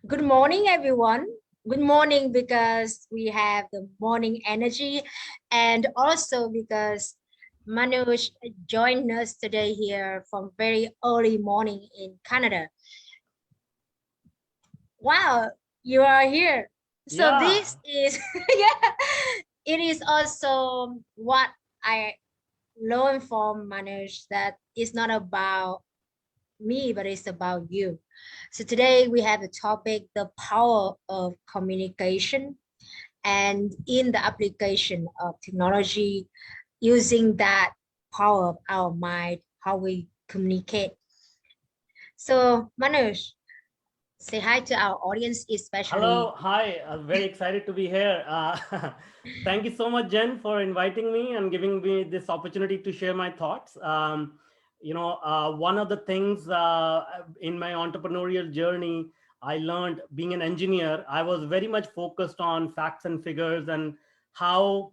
Good morning, everyone. Good morning because we have the morning energy, and also because Manuj joined us today here from very early morning in Canada. Wow, you are here. So Yeah, this is yeah, it is also what I learned from Manuj that it's not about me, but it's about you. So today we have the topic, the power of communication and in the application of technology, using that power of our mind, how we communicate. So Manush, say hi to our audience, especially. hello, hi. Very excited to be here. Thank you so much, Jen, for inviting me and giving me this opportunity to share my thoughts. One of the things in my entrepreneurial journey, I learned being an engineer. I was very much focused on facts and figures and how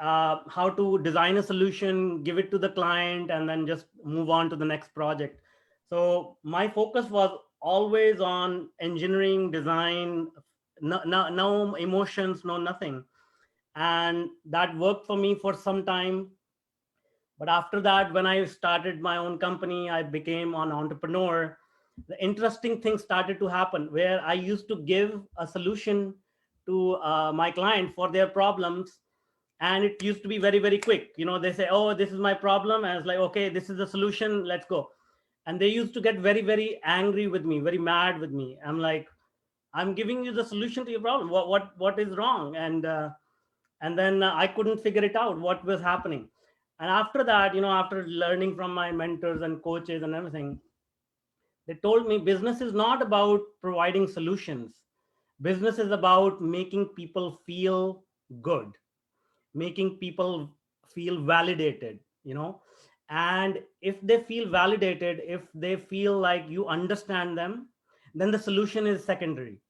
how to design a solution, give it to the client, and then just move on to the next project. So my focus was always on engineering, design, no emotions, no nothing. And that worked for me for some time. But after that, when I started my own company, I became an entrepreneur. The interesting things started to happen where I used to give a solution to my client for their problems, and it used to be very very quick. They say, oh, this is my problem, and it's like, okay, this is the solution, let's go. And they used to get very very angry with me, very mad with me. I'm like, I'm giving you the solution to your problem. What is wrong? And then I couldn't figure it out what was happening. And after that, after learning from my mentors and coaches and everything, they told me business is not about providing solutions. Business is about making people feel good, making people feel validated. And if they feel validated, if they feel like you understand them, then the solution is secondary.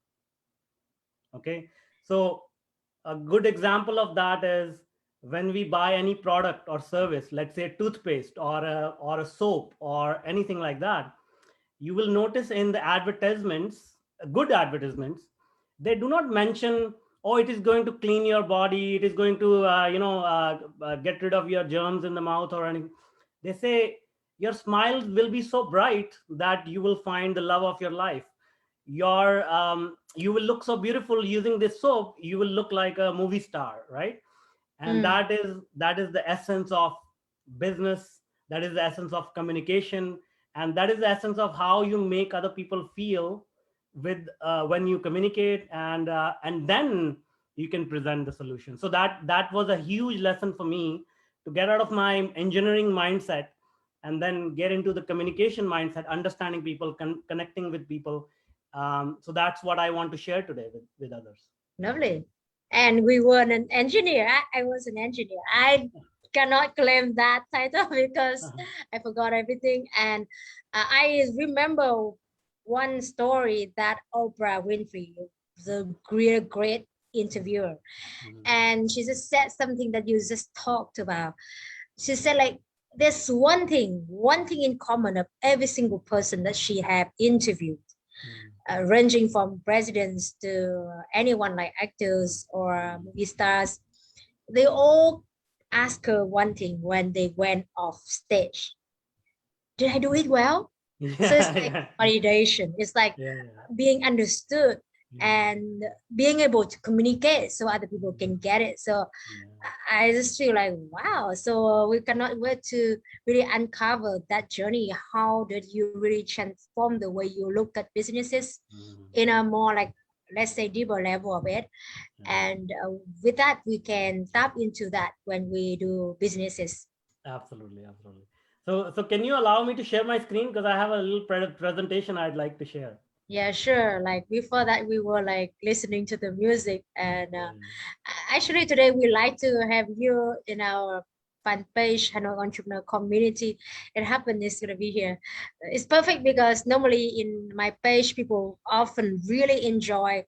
Okay. So a good example of that is when we buy any product or service, let's say toothpaste or a soap or anything like that. You will notice in the advertisements, good advertisements, they do not mention, oh, it is going to clean your body, it is going to get rid of your germs in the mouth or anything. They say your smile will be so bright that you will find the love of your life. You will look so beautiful using this soap, you will look like a movie star, right? And Mm, that is the essence of business, that is the essence of communication, and that is the essence of how you make other people feel with when you communicate, and then you can present the solution. So that was a huge lesson for me, to get out of my engineering mindset and then get into the communication mindset, understanding people, connecting with people. So that's what I want to share today with others. lovely. And we were an engineer. I was an engineer. I cannot claim that title because I forgot everything. And I remember one story that Oprah Winfrey, the great interviewer, Mhm. and she just said something that you just talked about. She said like there's one thing in common of every single person that she have interviewed, Mhm. ranging from presidents to anyone like actors or movie stars. They all ask her one thing when they went off stage: did I do it well? So it's Yeah, like yeah, validation. It's like yeah, yeah. being understood Mhm. and being able to communicate so other people Mhm. can get it. So Yeah, I just feel like, wow. So we cannot wait to really uncover that journey. How did you really transform the way you look at businesses Mhm. in a more like, let's say, deeper level of it? Yeah. And with that, we can tap into that when we do businesses. Absolutely, absolutely. So can you allow me to share my screen, because I have a little presentation I'd like to share. Yeah, sure. Like before that, we were like listening to the music, and Yeah. actually today we like to have you in our fan page, Hanoi Entrepreneur Community. It happened is gonna be here. It's perfect because normally in my page, people often really enjoy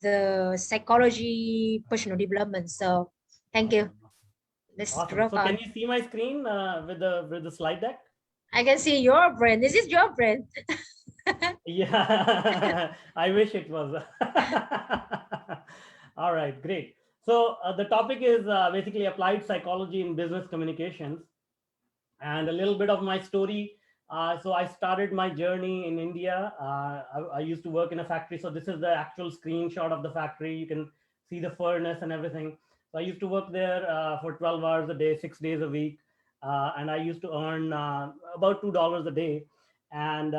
the psychology, personal development. So thank you. Awesome, awesome, Let's awesome. rock So can on. you see my screen with the slide deck? I can see your brain. This is your brain. Yeah, I wish it was. All right, great. So the topic is basically applied psychology in business communications, and a little bit of my story. So I started my journey in India. I used to work in a factory. So this is the actual screenshot of the factory. You can see the furnace and everything. So I used to work there for 12 hours a day, 6 days a week. And I used to earn about $2 a day. And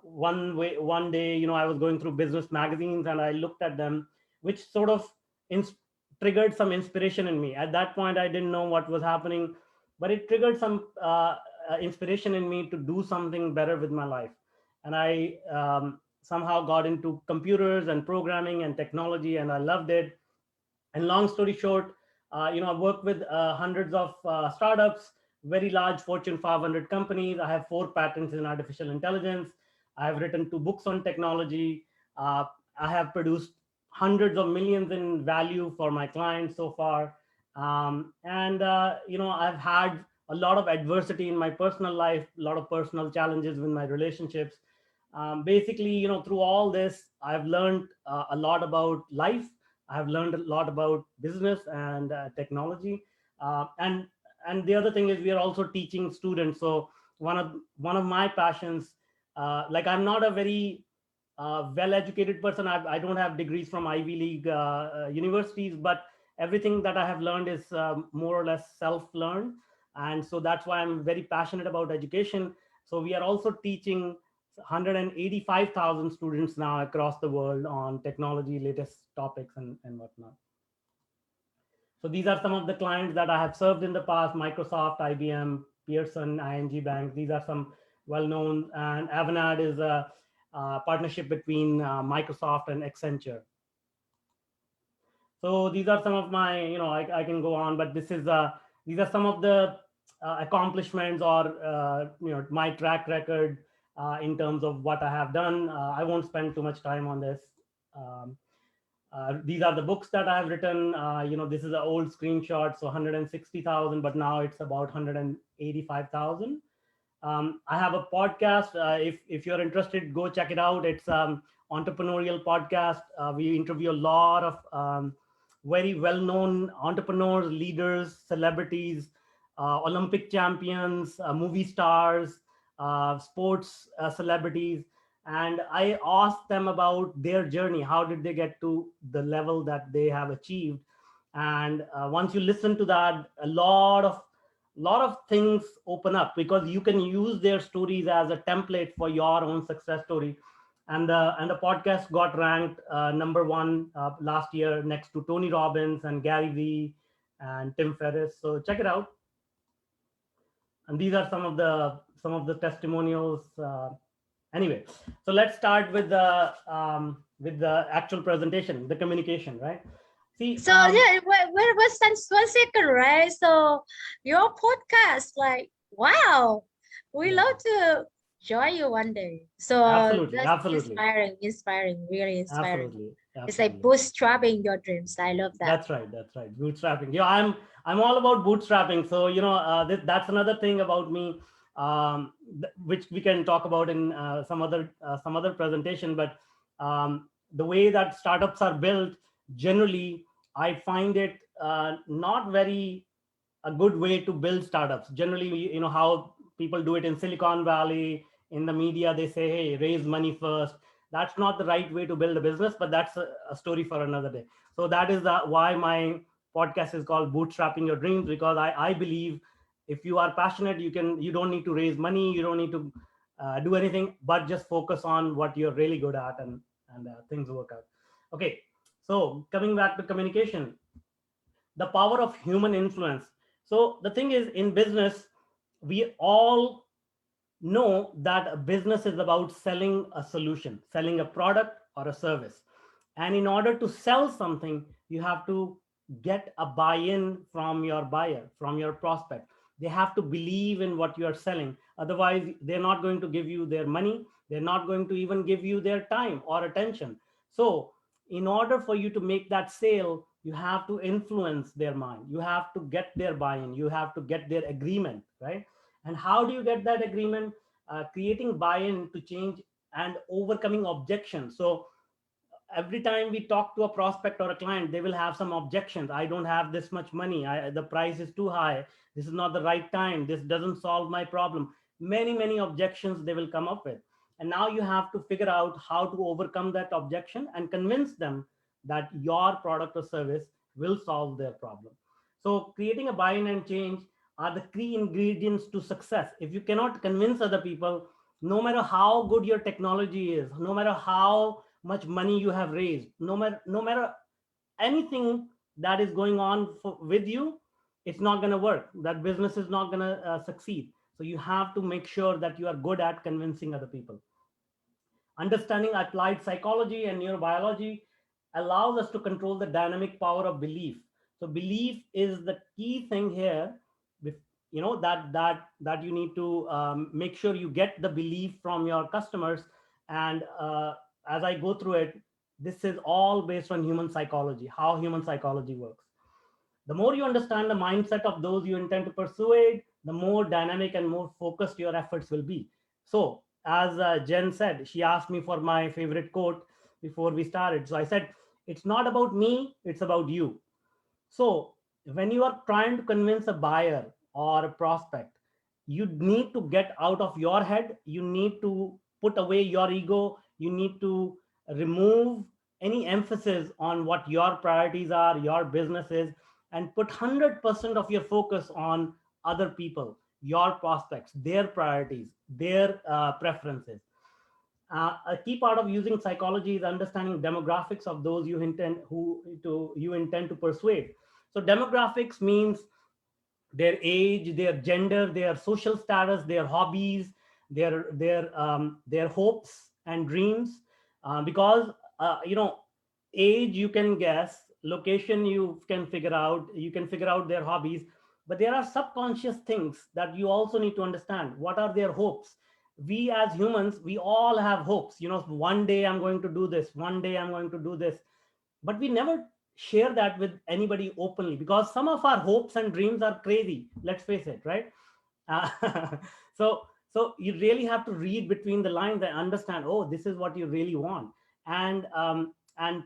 one day, I was going through business magazines and I looked at them, which sort of ins- triggered some inspiration in me. At that point, I didn't know what was happening, but it triggered some inspiration in me to do something better with my life. And I somehow got into computers and programming and technology, and I loved it. And long story short, I work with hundreds of startups, very large Fortune 500 companies. I have 4 patents in artificial intelligence. I have written 2 books on technology. uh, I have produced hundreds of millions in value for my clients so far. And I've had a lot of adversity in my personal life, a lot of personal challenges with my relationships. Basically, through all this, I've learned a lot about life. I've learned a lot about business and technology. And the other thing is we are also teaching students. So one of my passions, like I'm not a very well-educated person. I don't have degrees from Ivy League universities, but everything that I have learned is more or less self-learned, and so that's why I'm very passionate about education. So we are also teaching 185,000 students now across the world on technology, latest topics, and whatnot. So these are some of the clients that I have served in the past: Microsoft, IBM, Pearson, ING Bank. These are some well-known, and Avanade is a partnership between Microsoft and Accenture. So these are some of my, I can go on, but these are some of the accomplishments, or my track record in terms of what I have done. I won't spend too much time on this. um, these are the books that I have written. This is an old screenshot, so 160,000, but now it's about 185,000. I have a podcast. If you're interested, go check it out. It's entrepreneurial podcast. We interview a lot of very well-known entrepreneurs, leaders, celebrities, Olympic champions, movie stars, sports celebrities, and I ask them about their journey. How did they get to the level that they have achieved? And once you listen to that, a lot of things open up, because you can use their stories as a template for your own success story. And the podcast got ranked number one last year, next to Tony Robbins and Gary Vee and Tim Ferriss. So check it out. And these are some of the testimonials. Anyway, so let's start with the actual presentation, the communication, right? See, So yeah, wait, wait, 1 second, right? So your podcast, like, wow, we yeah, love to join you one day. So absolutely, that's absolutely, inspiring, really inspiring. absolutely, It's like absolutely. bootstrapping your dreams. I love that. That's right. That's right. Bootstrapping. Yeah, I'm all about bootstrapping. So that's another thing about me, which we can talk about in some other presentation. But the way that startups are built, generally, I find it not very a good way to build startups. Generally, how people do it in Silicon Valley. In the media, they say, hey, raise money first. That's not the right way to build a business, but that's a story for another day. So that is why my podcast is called Bootstrapping Your Dreams, because I believe if you are passionate, you don't need to raise money, you don't need to do anything, but just focus on what you're really good at, and things work out. Okay, so coming back to communication, the power of human influence. So the thing is, in business, we all know that a business is about selling a solution, selling a product or a service. And in order to sell something, you have to get a buy in from your buyer, from your prospect. They have to believe in what you are selling. Otherwise, they're not going to give you their money. They're not going to even give you their time or attention. So, in order for you to make that sale, you have to influence their mind. You have to get their buy in. You have to get their agreement, right? And how do you get that agreement? Creating buy-in to change. and overcoming objections. So every time we talk to a prospect or a client, they will have some objections. I don't have this much money. The price is too high. This is not the right time. This doesn't solve my problem. Many objections they will come up with. And now you have to figure out how to overcome that objection and convince them that your product or service will solve their problem. So creating a buy-in and change are the key ingredients to success. If you cannot convince other people, no matter how good your technology is, no matter how much money you have raised, no matter anything that is going on with you, it's not going to work. That business is not going to succeed. So you have to make sure that you are good at convincing other people. Understanding applied psychology and neurobiology allows us to control the dynamic power of belief. So belief is the key thing here. That you need to make sure you get the belief from your customers. And as I go through it, this is all based on human psychology, how human psychology works. The more you understand the mindset of those you intend to persuade, the more dynamic and more focused your efforts will be. So, as Jen said, she asked me for my favorite quote before we started. So I said, it's not about me, it's about you. So, when you are trying to convince a buyer or a prospect, you need to get out of your head. You need to put away your ego. You need to remove any emphasis on what your priorities are, your business is, and put 100% of your focus on other people, your prospects, their priorities, their preferences. A key part of using psychology is understanding demographics of those you intend to persuade. So demographics means their age, their gender, their social status, their hobbies, their hopes and dreams. Because age you can guess, location you can figure out their hobbies, but there are subconscious things that you also need to understand. What are their hopes? We as humans, we all have hopes. One day I'm going to do this. One day I'm going to do this, but we never share that with anybody openly, because some of our hopes and dreams are crazy, let's face it, right? uh, so so you really have to read between the lines and understand, oh, this is what you really want. And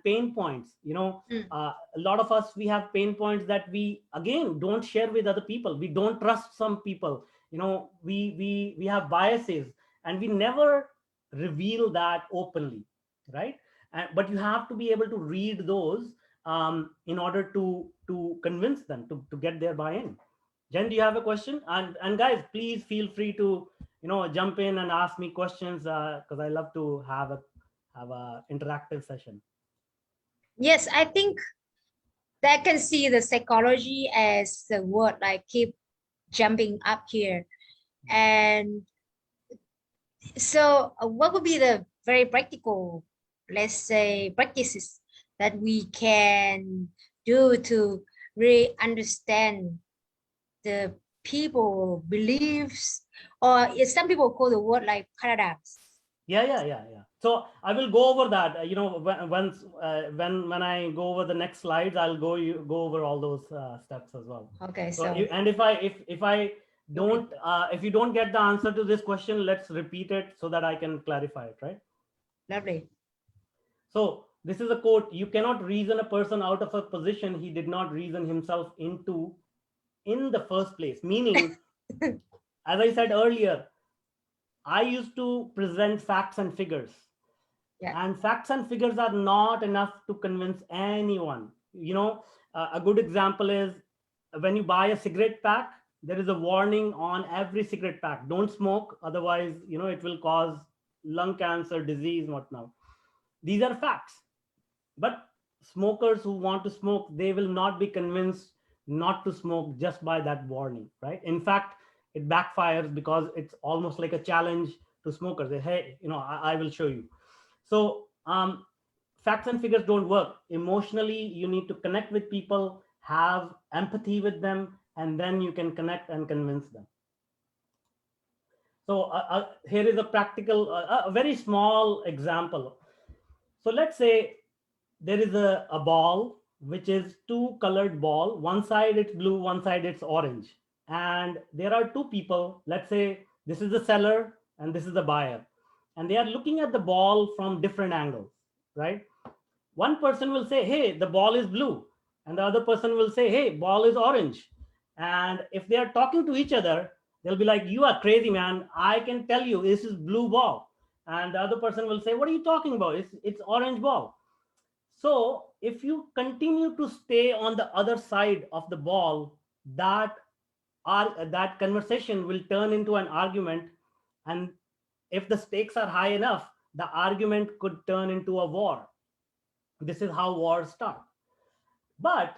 pain points, Mm. a lot of us, we have pain points that we again don't share with other people. We don't trust some people. We have biases, and we never reveal that openly, right? But you have to be able to read those in order to convince them to get their buy-in. Jen, do you have a question? And guys, please feel free to jump in and ask me questions, because I love to have a interactive session. Yes, I think that can see the psychology as the word like keep jumping up here. And so, what would be the very practical, let's say, practices that we can do to really understand the people beliefs, or some people call the word like paradox? Yeah. So I will go over that. When I go over the next slides, I'll go over all those steps as well. Okay, So so and if I don't if you don't get the answer to this question, let's repeat it so that I can clarify it, right? lovely. So this is a quote: "You cannot reason a person out of a position he did not reason himself into in the first place." Meaning, as I said earlier, I used to present facts and figures, Yeah. and facts and figures are not enough to convince anyone. A good example is when you buy a cigarette pack, there is a warning on every cigarette pack: don't smoke, otherwise it will cause lung cancer, disease, whatnot. These are facts. But smokers who want to smoke, they will not be convinced not to smoke just by that warning, right? In fact, it backfires, because it's almost like a challenge to smokers. Hey, I will show you. So facts and figures don't work. Emotionally, you need to connect with people, have empathy with them, and then you can connect and convince them. So here is a practical, a very small example. So let's say there is a ball which is two colored ball. One side it's blue, one side it's orange. And there are two people. Let's say this is the seller and this is the buyer. and they are looking at the ball from different angles, right? One person will say, hey, the ball is blue, and the other person will say, hey, ball is orange. And if they are talking to each other, they'll be like, you are crazy, man, I can tell you this is blue ball. And the other person will say, what are you talking about? It's orange ball. So if you continue to stay on the other side of the ball, that conversation will turn into an argument. And if the stakes are high enough, the argument could turn into a war. This is how wars start. But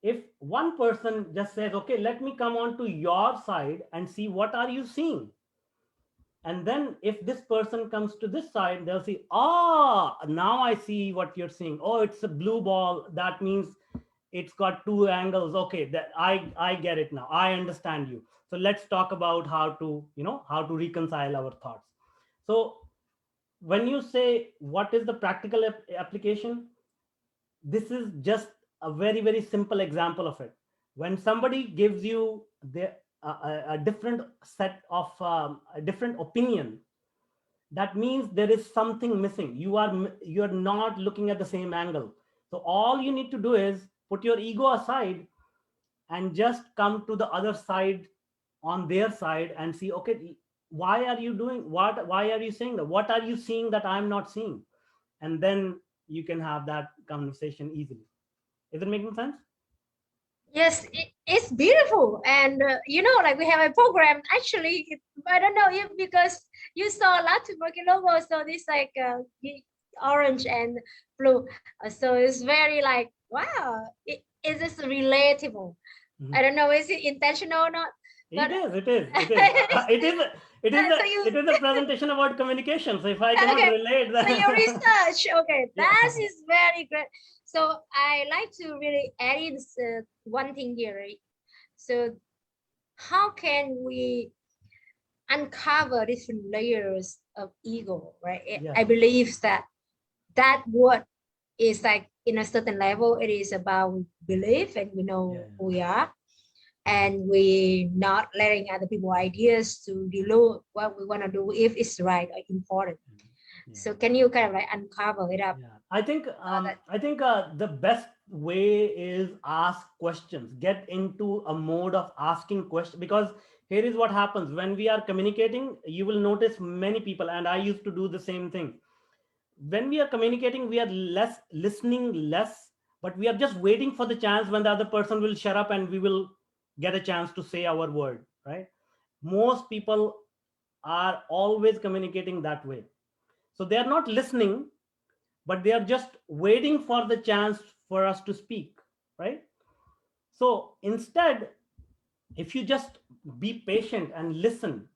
if one person just says, okay, let me come on to your side and see what are you seeing, and then if this person comes to this side, they'll see, ah, now I see what you're seeing. Oh, it's a blue ball, that means it's got two angles. Okay, that I get it now, I understand you. So let's talk about how to, how to reconcile our thoughts. So when you say what is the practical application, this is just a very very simple example of it. When somebody gives you a different set of a different opinion, that means there is something missing. You're not looking at the same angle. So all you need to do is put your ego aside and just come to the other side, on their side, and see, okay, why are you doing what, why are you saying that, what are you seeing that I'm not seeing? And then you can have that conversation easily. Is it making sense? Yes, it's beautiful. And like we have a program. Actually, I don't know if because you saw Luxembourg logo, so this like orange and blue. So it's very like, wow, is this relatable? I Mhm. don't know, is it intentional or not? It But is, it is, it is. so you It is a presentation about communication. So if I cannot okay, relate, so your then research, okay, yeah, that is very great. So I like to really add in one thing here, right? So how can we uncover different layers of ego, right? yes, I believe that that word is like in a certain level, it is about belief and we yeah, know who we are, and we not letting other people ideas to delude what we want to do if it's right or important. yeah. So can you kind of like uncover it up? Yeah, I think That the best way is ask questions. Get into a mode of asking questions, because here is what happens when we are communicating. You will notice many people, and I used to do the same thing. When we are communicating, we are less listening, less, but we are just waiting for the chance when the other person will shut up and we will get a chance to say our word. Right? Most people are always communicating that way, so they are not listening, but they are just waiting for the chance for us to speak, right? So instead, if you just be patient and listen,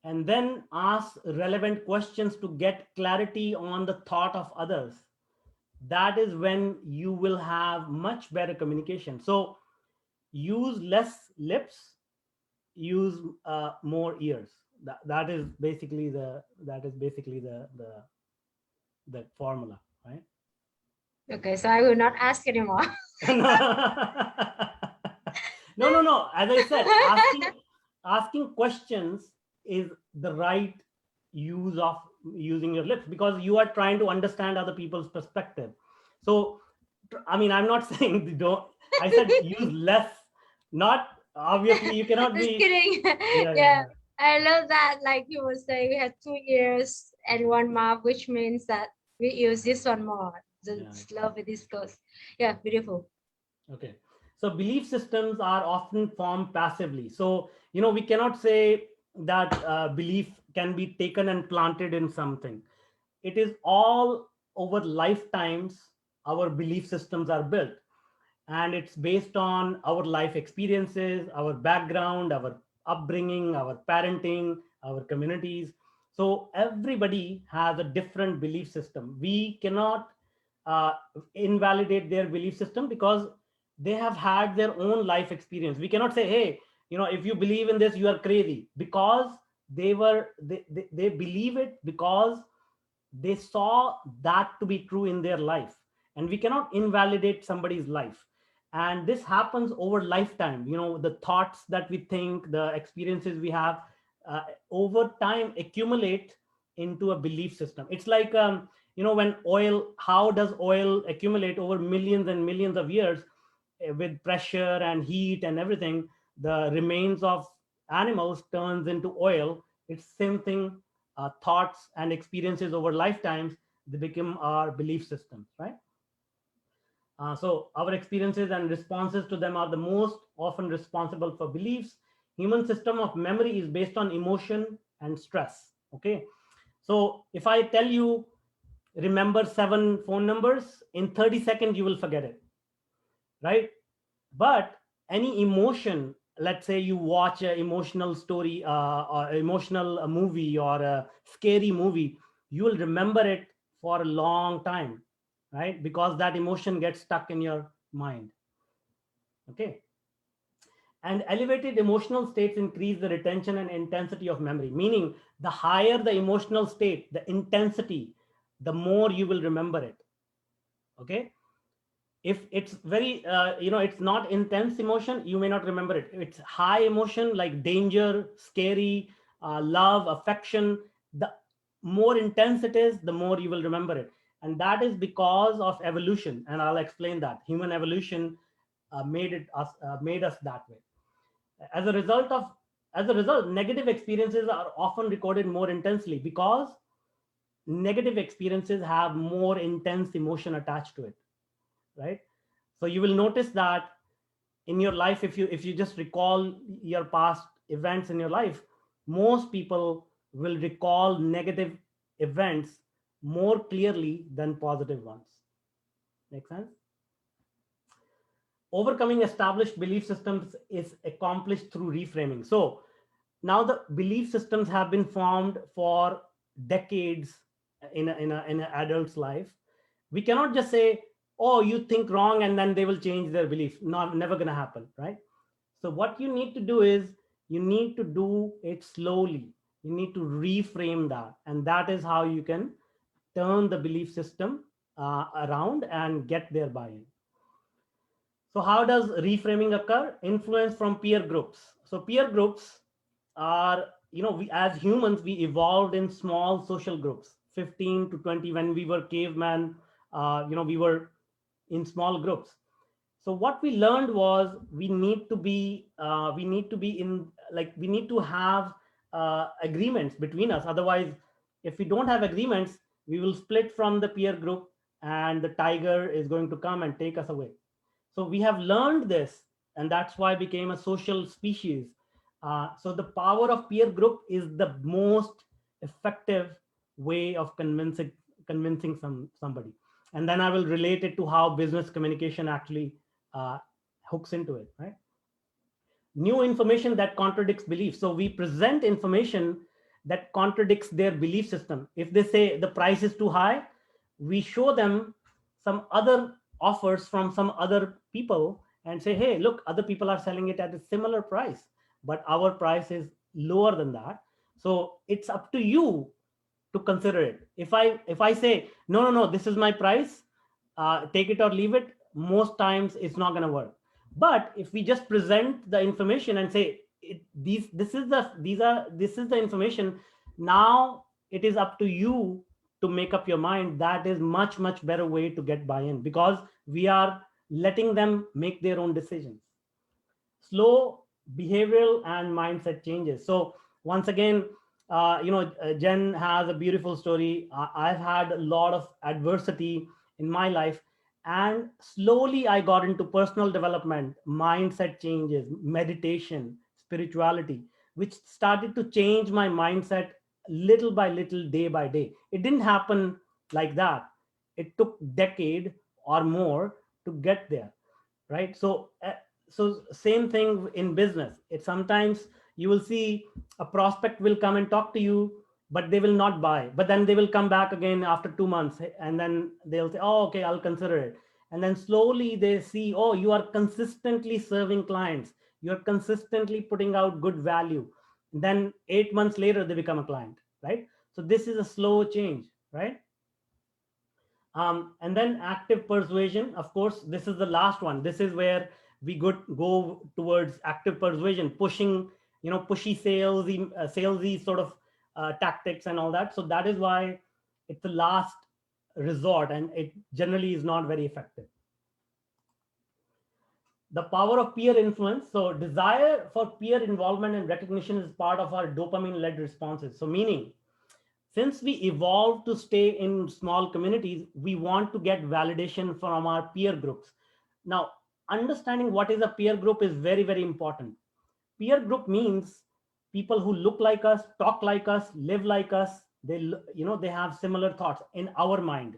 and then ask relevant questions to get clarity on the thought of others, that is when you will have much better communication. So use less lips, use more ears. That is basically the formula, right? okay, so I will not ask anymore. No. As I said, asking questions is the right use of using your lips, because you are trying to understand other people's perspective. So, I mean, I'm not saying don't. I said use less. Not obviously you cannot Just be. kidding. Yeah, yeah, Yeah, yeah. I love that. Like you were saying, we had 2 years and one mouth, which means that we use this one more. Yeah. Just love it. This goes. Yeah, beautiful. Okay. So belief systems are often formed passively. So, we cannot say that belief can be taken and planted in something. It is all over lifetimes, our belief systems are built. And it's based on our life experiences, our background, our upbringing, our parenting, our communities. So everybody has a different belief system. We cannot uh, invalidate their belief system, because they have had their own life experience. We cannot say, hey, if you believe in this, you are crazy, because they believe it because they saw that to be true in their life. And we cannot invalidate somebody's life. And this happens over lifetime. The thoughts that we think, the experiences we have, over time accumulate, into a belief system. It's like, when oil, how does oil accumulate over millions and millions of years, with pressure and heat and everything? The remains of animals turns into oil. It's same thing. Thoughts and experiences over lifetimes, they become our belief systems, right? So our experiences and responses to them are the most often responsible for beliefs. Human system of memory is based on emotion and stress. Okay. So if I tell you, remember 7 phone numbers, in 30 seconds, you will forget it, right? But any emotion, let's say you watch an emotional story, or emotional movie, or a scary movie, you will remember it for a long time, right? Because that emotion gets stuck in your mind. Okay. And elevated emotional states increase the retention and intensity of memory, meaning the higher the emotional state, the intensity, the more you will remember it. Okay. If it's very, it's not intense emotion, you may not remember it. If it's high emotion like danger, scary, love, affection, the more intense it is, the more you will remember it. And that is because of evolution, and I'll explain that. Human evolution made us that way. As a result of as a result, negative experiences are often recorded more intensely, because negative experiences have more intense emotion attached to it, right? So you will notice that in your life, if you just recall your past events in your life, most people will recall negative events more clearly than positive ones. Make sense? Overcoming established belief systems is accomplished through reframing. So now the belief systems have been formed for decades in an adult's life. We cannot just say, oh, you think wrong, and then they will change their belief. Not Never going to happen, right? So what you need to do is, you need to do it slowly. You need to reframe that, and that is how you can turn the belief system around and get their buy-in. So how does reframing occur? Influence from peer groups. So peer groups are, we as humans, we evolved in small social groups, 15 to 20. When we were caveman, we were in small groups. So what we learned was, we need to have agreements between us. Otherwise, if we don't have agreements, we will split from the peer group, and the tiger is going to come and take us away. So we have learned this, and that's why became a social species. So the power of peer group is the most effective way of convincing somebody. And then I will relate it to how business communication actually uh, hooks into it, right? New information that contradicts beliefs. So we present information that contradicts their belief system. If they say the price is too high, we show them some other offers from some other people and say, hey, look, other people are selling it at a similar price, but our price is lower than that. So it's up to you to consider it. If I say, no, no, no, this is my price, take it or leave it, most times it's not going to work. But if we just present the information and say, this is the information, now it is up to you to make up your mind. That is much better way to get buy-in, because we are letting them make their own decisions. Slow behavioral and mindset changes. So once again, Jen has a beautiful story. I've had a lot of adversity in my life, and slowly I got into personal development, mindset changes, meditation, spirituality, which started to change my mindset little by little, day by day. It didn't happen like that. It took decade or more to get there, right? So same thing in business. It sometimes you will see a prospect will come and talk to you, but they will not buy, but then they will come back again after 2 months, and then they'll say, oh, okay, I'll consider it. And then slowly they see, oh, you are consistently serving clients, you're consistently putting out good value. Then 8 months later they become a client, right? So this is a slow change, right? And then active persuasion. Of course, this is the last one. This is where we go towards active persuasion, pushing, pushy salesy sort of tactics and all that. So that is why it's the last resort, and it generally is not very effective. The power of peer influence. So desire for peer involvement and recognition is part of our dopamine led responses. So meaning, since we evolved to stay in small communities, we want to get validation from our peer groups. Now, understanding what is a peer group is very, very important. Peer group means people who look like us, talk like us, live like us. They have similar thoughts in our mind,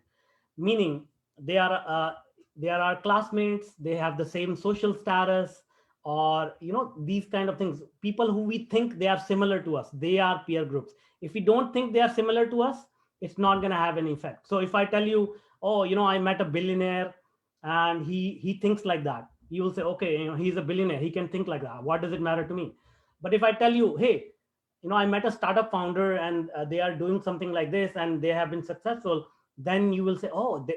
meaning they are they are our classmates, they have the same social status, or these kind of things. People who we think they are similar to us, they are peer groups. If we don't think they are similar to us, it's not going to have any effect. So if I tell you, oh, I met a billionaire and he thinks like that, you will say, okay, he's a billionaire, he can think like that, what does it matter to me? But if I tell you, hey, I met a startup founder and they are doing something like this and they have been successful, then you will say, oh,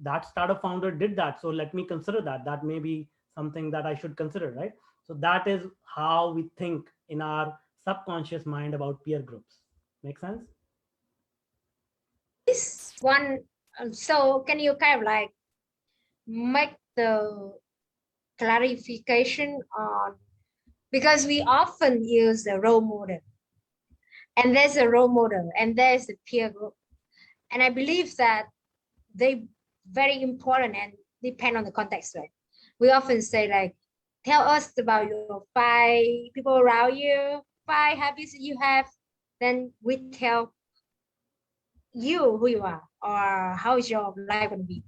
that startup founder did that, so let me consider that. That may be something that I should consider, right? So that is how we think in our subconscious mind about peer groups. Make sense? This one, so can you kind of like make the clarification on, because we often use the role model, and there's a role model and there's a peer group, and I believe that they very important and depend on the context, right? We often say like, tell us about your 5 people around you, 5 habits that you have, then we tell you who you are or how is your life going to be.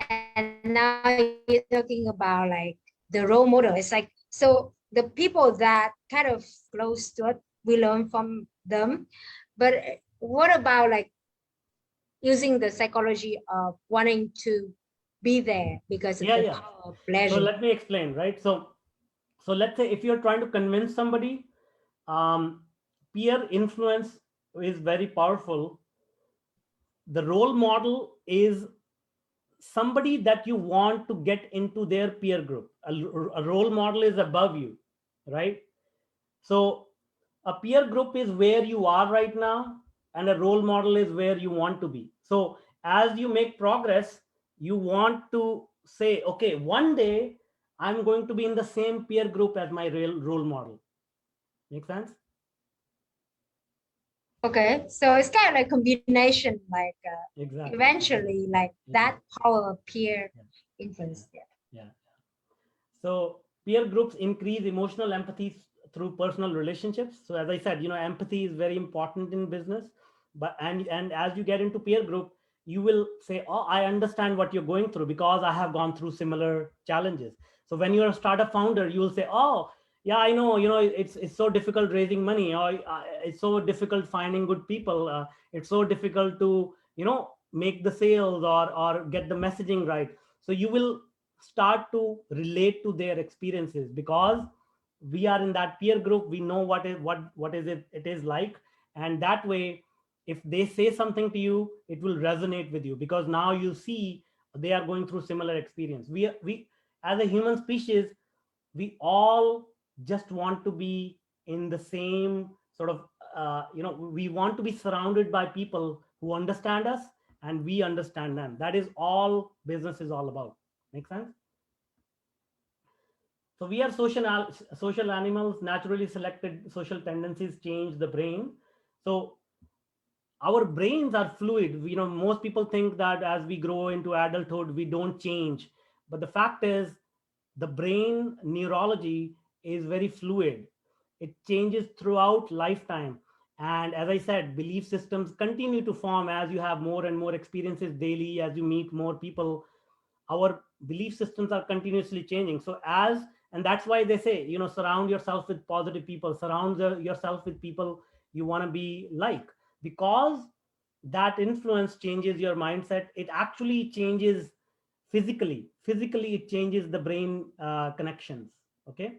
And now you're talking about like the role model. It's like, so the people that kind of close to it, we learn from them. But what about like using the psychology of wanting to be there because of Yeah, the yeah. power of So pleasure? let me explain, right? So let's say if you're trying to convince somebody, um, peer influence is very powerful. The role model is somebody that you want to get into their peer group. A role model is above you, right? So a peer group is where you are right now, and a role model is where you want to be. So as you make progress, you want to say, okay, one day I'm going to be in the same peer group as my real role model. Make sense? Okay, so it's kind of like combination, like Exactly. eventually, like that Exactly. power of peer Yeah. Yeah. influence. Yeah. Yeah. So peer groups increase emotional empathy through personal relationships. So as I said, empathy is very important in business. But and as you get into peer group, you will say, oh, I understand what you're going through because I have gone through similar challenges. So when you're a startup founder, you will say, oh, yeah, I know, it's so difficult raising money, or it's so difficult finding good people. It's so difficult to, make the sales or get the messaging right. So you will start to relate to their experiences because we are in that peer group. We know what is it is like. And that way, if they say something to you, it will resonate with you because now you see they are going through similar experience. We as a human species, we all just want to be in the same sort of we want to be surrounded by people who understand us and we understand them. That is all business is all about. Make sense? So we are social animals. Naturally selected social tendencies change the brain. So our brains are fluid. Most people think that as we grow into adulthood, we don't change. But the fact is, the brain neurology is very fluid. It changes throughout lifetime. And as I said, belief systems continue to form as you have more and more experiences daily, as you meet more people. Our belief systems are continuously changing. So as and that's why they say, surround yourself with positive people, surround yourself with people you want to be like, because that influence changes your mindset. It actually changes physically it changes the brain connections. Okay.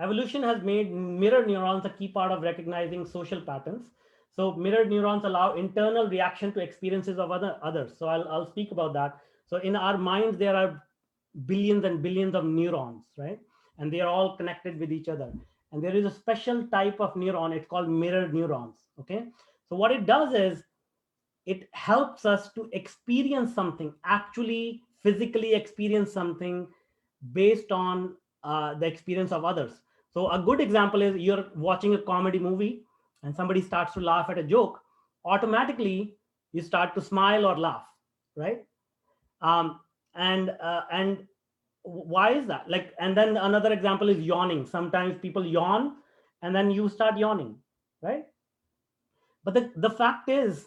Evolution has made mirror neurons a key part of recognizing social patterns. So mirror neurons allow internal reaction to experiences of others. So I'll speak about that. So in our minds, there are billions and billions of neurons, right? And they are all connected with each other. and there is a special type of neuron. It's called mirror neurons. Okay, so what it does is it helps us to experience something, actually physically experience something based on the experience of others. So a good example is you're watching a comedy movie and somebody starts to laugh at a joke. Automatically you start to smile or laugh, right? um, and why is that? Like, and then another example is yawning. Sometimes people yawn and then you start yawning, right? But the fact is,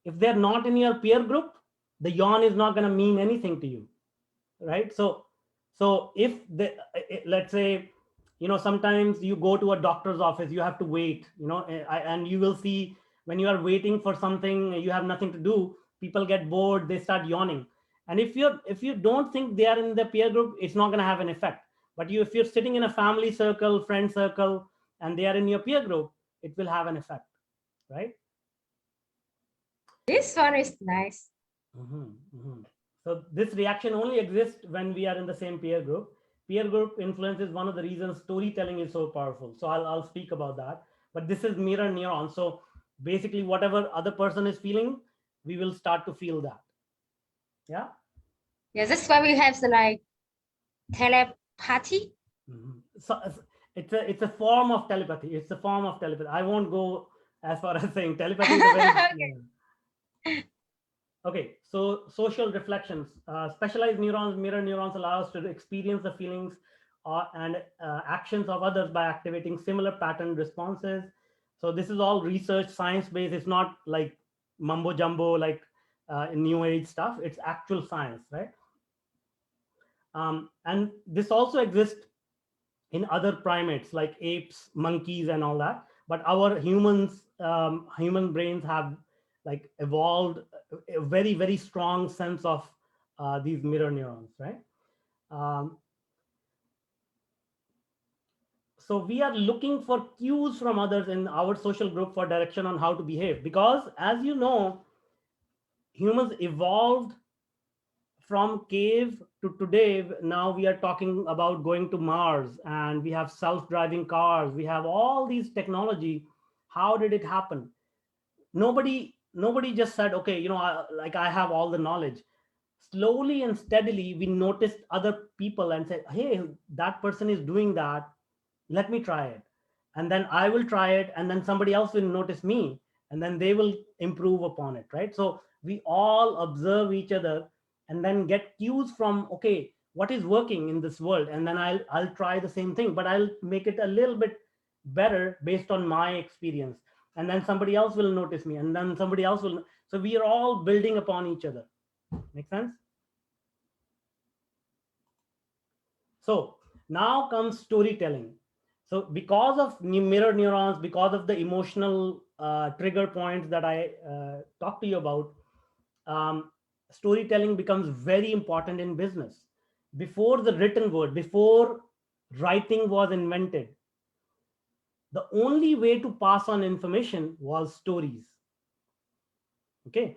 if they're not in your peer group, the yawn is not going to mean anything to you, right? So if the let's say, sometimes you go to a doctor's office, you have to wait, and you will see when you are waiting for something, you have nothing to do, people get bored, they start yawning. And if you don't think they are in the peer group, it's not going to have an effect. But if you're sitting in a family circle, friend circle, and they are in your peer group, it will have an effect, right? This one is nice. Mhm, mhm. So this reaction only exists when we are in the same peer group. Peer group influence is one of the reasons storytelling is so powerful. So I'll speak about that. But this is mirror neuron. So basically, whatever other person is feeling, we will start to feel that. Yeah. Yeah, that's why we have the like telepathy. Mhm. So it's a form of telepathy. It's a form of telepathy. I won't go as far as saying telepathy is a very Okay. Okay, so social reflections. Specialized neurons, mirror neurons, allow us to experience the feelings and actions of others by activating similar pattern responses. So this is all research, science based. It's not like mumbo jumbo, like new age stuff. It's actual science, right? And this also exists in other primates like apes, monkeys, and all that. But our human brains have like evolved a very, very strong sense of these mirror neurons, right? um, so we are looking for cues from others in our social group for direction on how to behave, because as you know, humans evolved from cave to today. Now we are talking about going to Mars, and we have self-driving cars, we have all these technology. How did it happen? Nobody just said, okay, like I have all the knowledge. Slowly and steadily we noticed other people and said, hey, that person is doing that, let me try it. And then I will try it, and then somebody else will notice me, and then they will improve upon it, right? So we all observe each other and then get cues from, okay, what is working in this world, and then I'll try the same thing, but I'll make it a little bit better based on my experience. And then somebody else will notice me, and then somebody else will. So we are all building upon each other. Make sense? So now comes storytelling. So because of mirror neurons, because of the emotional trigger points that I talked to you about, um, storytelling becomes very important in business. Before the written word, before writing was invented, the only way to pass on information was stories. Okay,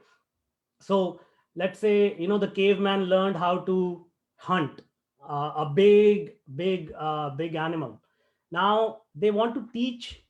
so let's say, the caveman learned how to hunt a big animal. Now they want to teach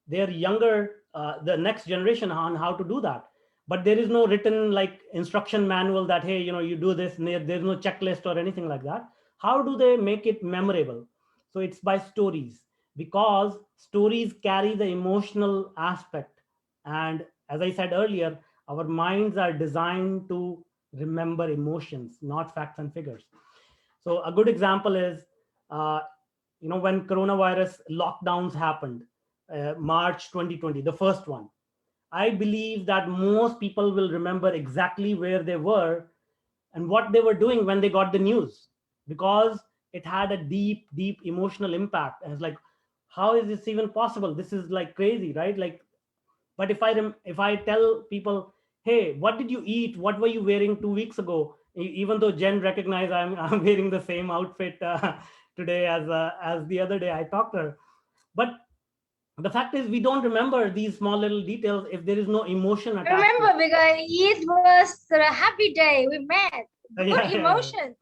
their younger the next generation on how to do that, but there is no written like instruction manual that, hey, you do this, and there's no checklist or anything like that. How do they make it memorable? So it's by stories, because stories carry the emotional aspect. And as I said earlier, our minds are designed to remember emotions, not facts and figures. So a good example is, uh, when coronavirus lockdowns happened, March 2020, the first one. I believe that most people will remember exactly where they were and what they were doing when they got the news, because it had a deep, deep emotional impact. And it's like, how is this even possible? This is like crazy, right? Like, but if I tell people, hey, what did you eat? What were you wearing 2 weeks ago? Even though Jen recognized I'm wearing the same outfit today as the other day I talked to her. But the fact is, we don't remember these small little details if there is no emotion attached to it. Remember, because it was a happy day we met. Good Yeah, yeah, emotion.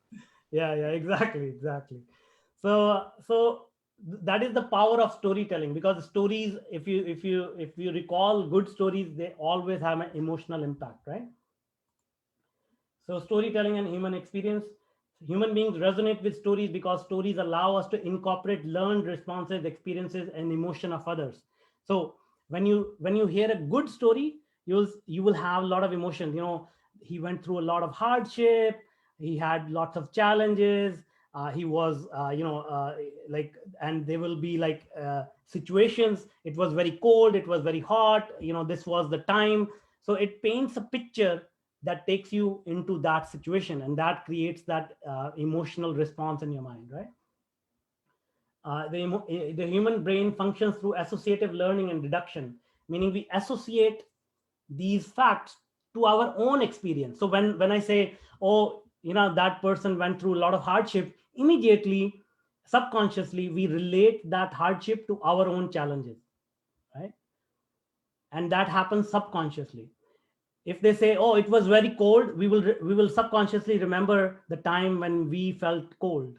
yeah, yeah, exactly, exactly. So that is the power of storytelling, because stories, if you recall good stories, they always have an emotional impact, right? So storytelling and human experience. Human beings resonate with stories because stories allow us to incorporate learned responses, experiences, and emotion of others. So when you hear a good story, you will have a lot of emotion. He went through a lot of hardship. He had lots of challenges. He was, like, and there will be like situations. It was very cold. It was very hot. This was the time. So it paints a picture that takes you into that situation, and that creates that emotional response in your mind, right? The human brain functions through associative learning and deduction, meaning we associate these facts to our own experience. So when I say, oh, that person went through a lot of hardship, immediately, subconsciously, we relate that hardship to our own challenges, right? And that happens subconsciously. If they say, oh, it was very cold, we will subconsciously remember the time when we felt cold.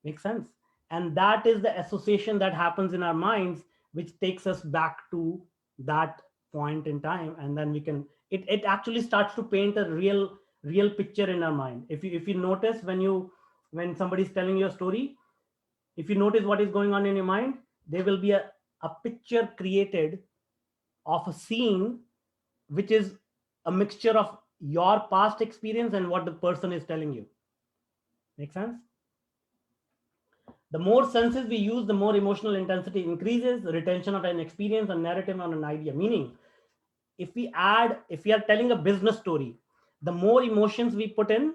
Makes sense? And that is the association that happens in our minds, which takes us back to that point in time, and then we can, it actually starts to paint a real picture in our mind. If you notice, when somebody's telling you a story, if you notice what is going on in your mind, there will be a picture created of a scene, which is a mixture of your past experience and what the person is telling you. Make sense? The more senses we use, the more emotional intensity increases, the retention of an experience, a narrative, on an idea. Meaning, if we are telling a business story, the more emotions we put in.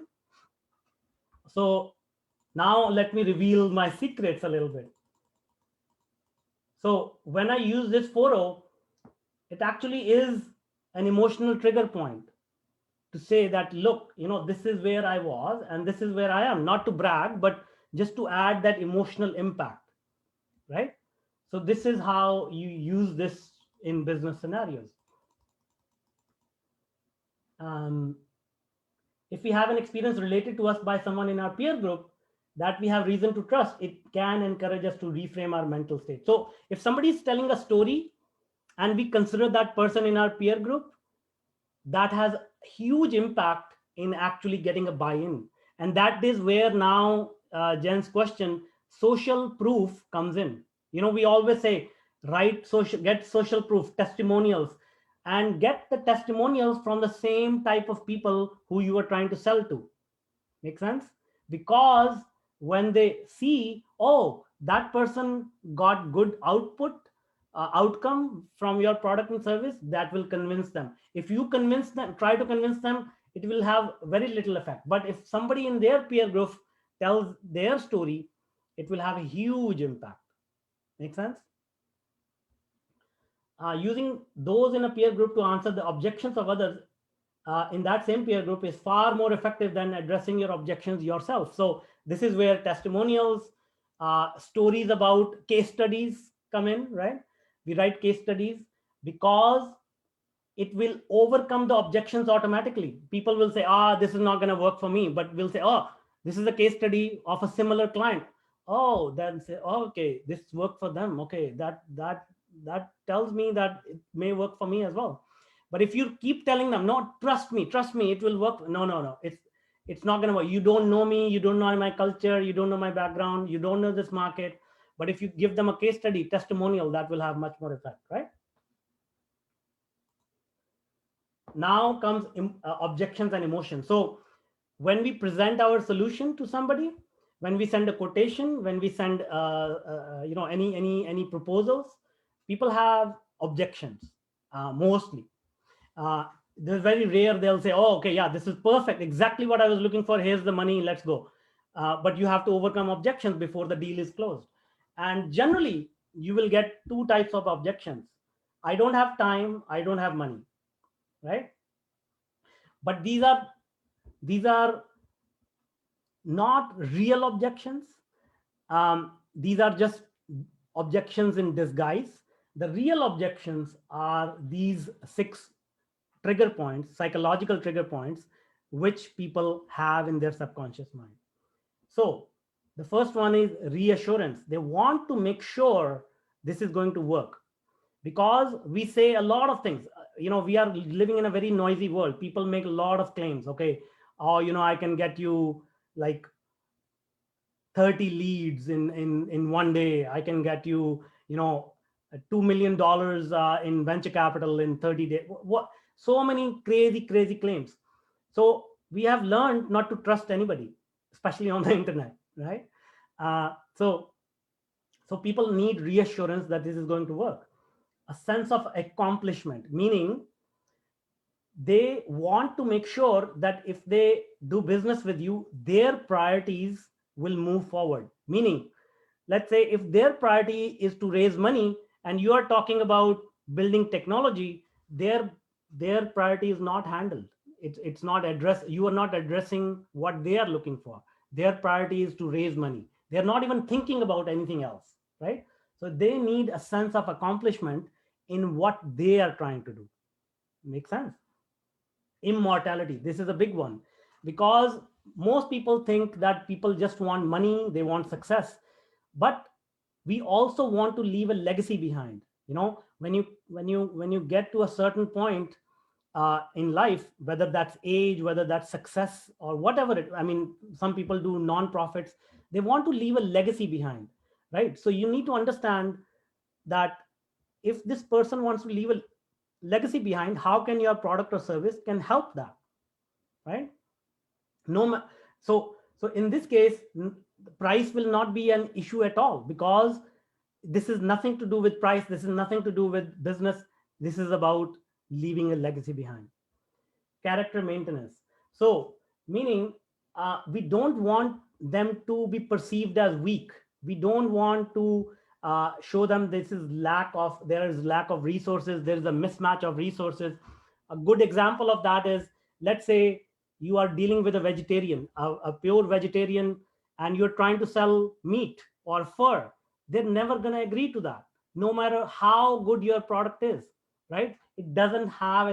So now let me reveal my secrets a little bit. So when I use this photo, it actually is an emotional trigger point to say that, look, this is where I was and this is where I am, not to brag, but just to add that emotional impact, right? So this is how you use this in business scenarios. um, if we have an experience related to us by someone in our peer group that we have reason to trust, it can encourage us to reframe our mental state. So if somebody is telling a story and we consider that person in our peer group, that has huge impact in actually getting a buy-in. And that is where now, Jen's question, social proof comes in. We always say, get social proof, testimonials, and get the testimonials from the same type of people who you are trying to sell to. Make sense? Because when they see, oh, that person got good outcome from your product and service, that will convince them. If you try to convince them, it will have very little effect. But if somebody in their peer group tells their story, it will have a huge impact. Make sense? Using those in a peer group to answer the objections of others in that same peer group is far more effective than addressing your objections yourself. So this is where testimonials, stories about case studies come in, right? We write case studies because it will overcome the objections automatically. People will say, this is not going to work for me, but we'll say, oh, this is a case study of a similar client. Oh, then say, oh, okay, this worked for them. Okay, that tells me that it may work for me as well. But if you keep telling them, no, trust me, it will work. No, it's not going to work. You don't know me, you don't know my culture, you don't know my background, you don't know this market. But if you give them a case study, testimonial, that will have much more effect, right? Now comes objections and emotions. So when we present our solution to somebody, when we send a quotation, when we send any proposals, people have objections, mostly. They're very rare. They'll say, oh, okay, yeah, this is perfect, exactly what I was looking for, here's the money, let's go. But you have to overcome objections before the deal is closed. And generally you will get two types of objections: I don't have time, I don't have money, right? But these are not real objections. These are just objections in disguise. The real objections are these 6 trigger points, psychological trigger points, which people have in their subconscious mind. So The first one is reassurance. They want to make sure this is going to work, because we say a lot of things. We are living in a very noisy world. People make a lot of claims. Okay, oh, I can get you like 30 leads in one day. I can get you, $2 million in venture capital in 30 days. What? So many crazy claims. So we have learned not to trust anybody, especially on the internet, right? So people need reassurance that this is going to work. A sense of accomplishment, meaning they want to make sure that if they do business with you, their priorities will move forward. Meaning, let's say if their priority is to raise money and you are talking about building technology, their priority is not handled. It's not addressed. You are not addressing what they are looking for. Their priority is to raise money. They're not even thinking about anything else, right? So they need a sense of accomplishment in what they are trying to do. Make sense? Immortality, this is a big one, because most people think that people just want money, they want success, but we also want to leave a legacy behind. When you get to a certain point in life, whether that's age, whether that's success, or whatever some people do non-profits, they want to leave a legacy behind, right? So you need to understand that if this person wants to leave a legacy behind, how can your product or service can help that, right? no ma- so in this case, the price will not be an issue at all, because this is nothing to do with price, this is nothing to do with business, this is about leaving a legacy behind. Character maintenance. So, meaning, we don't want them to be perceived as weak. We don't want to show them there is lack of resources, there is a mismatch of resources. A good example of that is, let's say you are dealing with a vegetarian, a pure vegetarian, and you're trying to sell meat or fur. They're never going to agree to that, no matter how good your product is, right? It doesn't have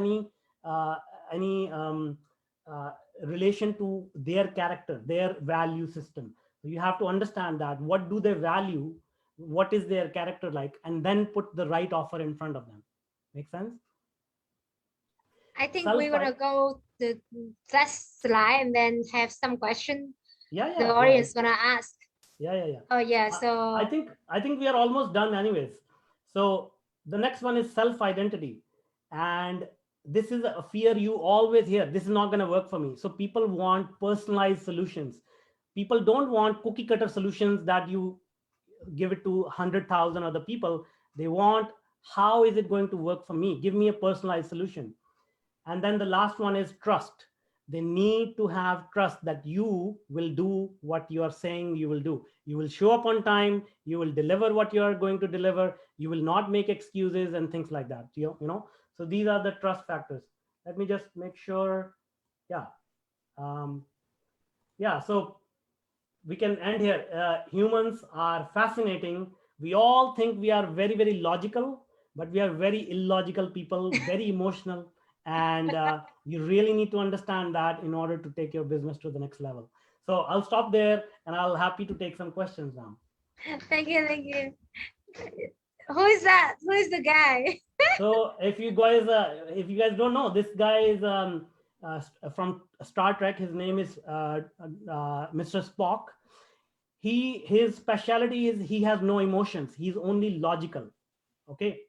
uh, any uh, relation to their character, their value system. So you have to understand that what do they value, what is their character like, and then put the right offer in front of them. Make sense? I think Self. we're gonna go to last slide and then have some question Yeah, the yeah. audience gonna ask. Yeah. Oh yeah, I, I so think I think we are almost done, anyways. So the next one is self identity, and this is a fear you always hear. This is not going to work for me. So people want personalized solutions. People don't want cookie cutter solutions that you give it to 100,000 other people. They want, how is it going to work for me? Give me a personalized solution. And then the last one is trust. They need to have trust that you will do what you are saying you will do. You will show up on time, you will deliver what you are going to deliver, you will not make excuses and things like that. So these are the trust factors. Let me just make sure. Yeah. um, yeah, so we can end here. Humans are fascinating. We all think we are very logical, but we are very illogical people, very emotional, and you really need to understand that in order to take your business to the next level. So I'll stop there, and I'll happy to take some questions now. thank you. Who is that? Who is the guy? So if you guys don't know, this guy is from Star Trek. His name is Mr. Spock. His specialty is he has no emotions, he's only logical. Okay.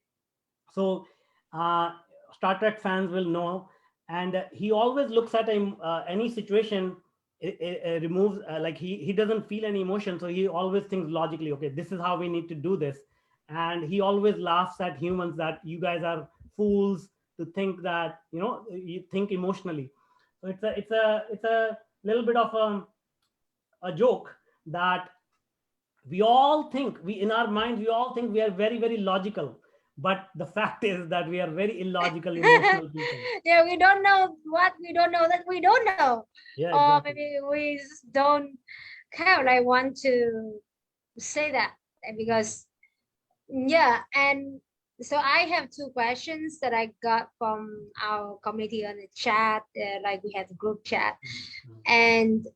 So uh, Star Trek fans will know, and he always looks at any situation, removes, like he doesn't feel any emotion, so he always thinks logically, okay, this is how we need to do this. And he always laughs at humans that you guys are fools to think that you think emotionally. So it's a little bit of a joke that we all think, we in our minds we all think we are very logical, but the fact is that we are very illogical, emotional people. Yeah, we don't know what we don't know that we don't know, Yeah, or exactly. maybe we just don't kind of like want to say that because yeah. And so I have two questions that I got from our community on the chat, like we had a group chat. Mhm. And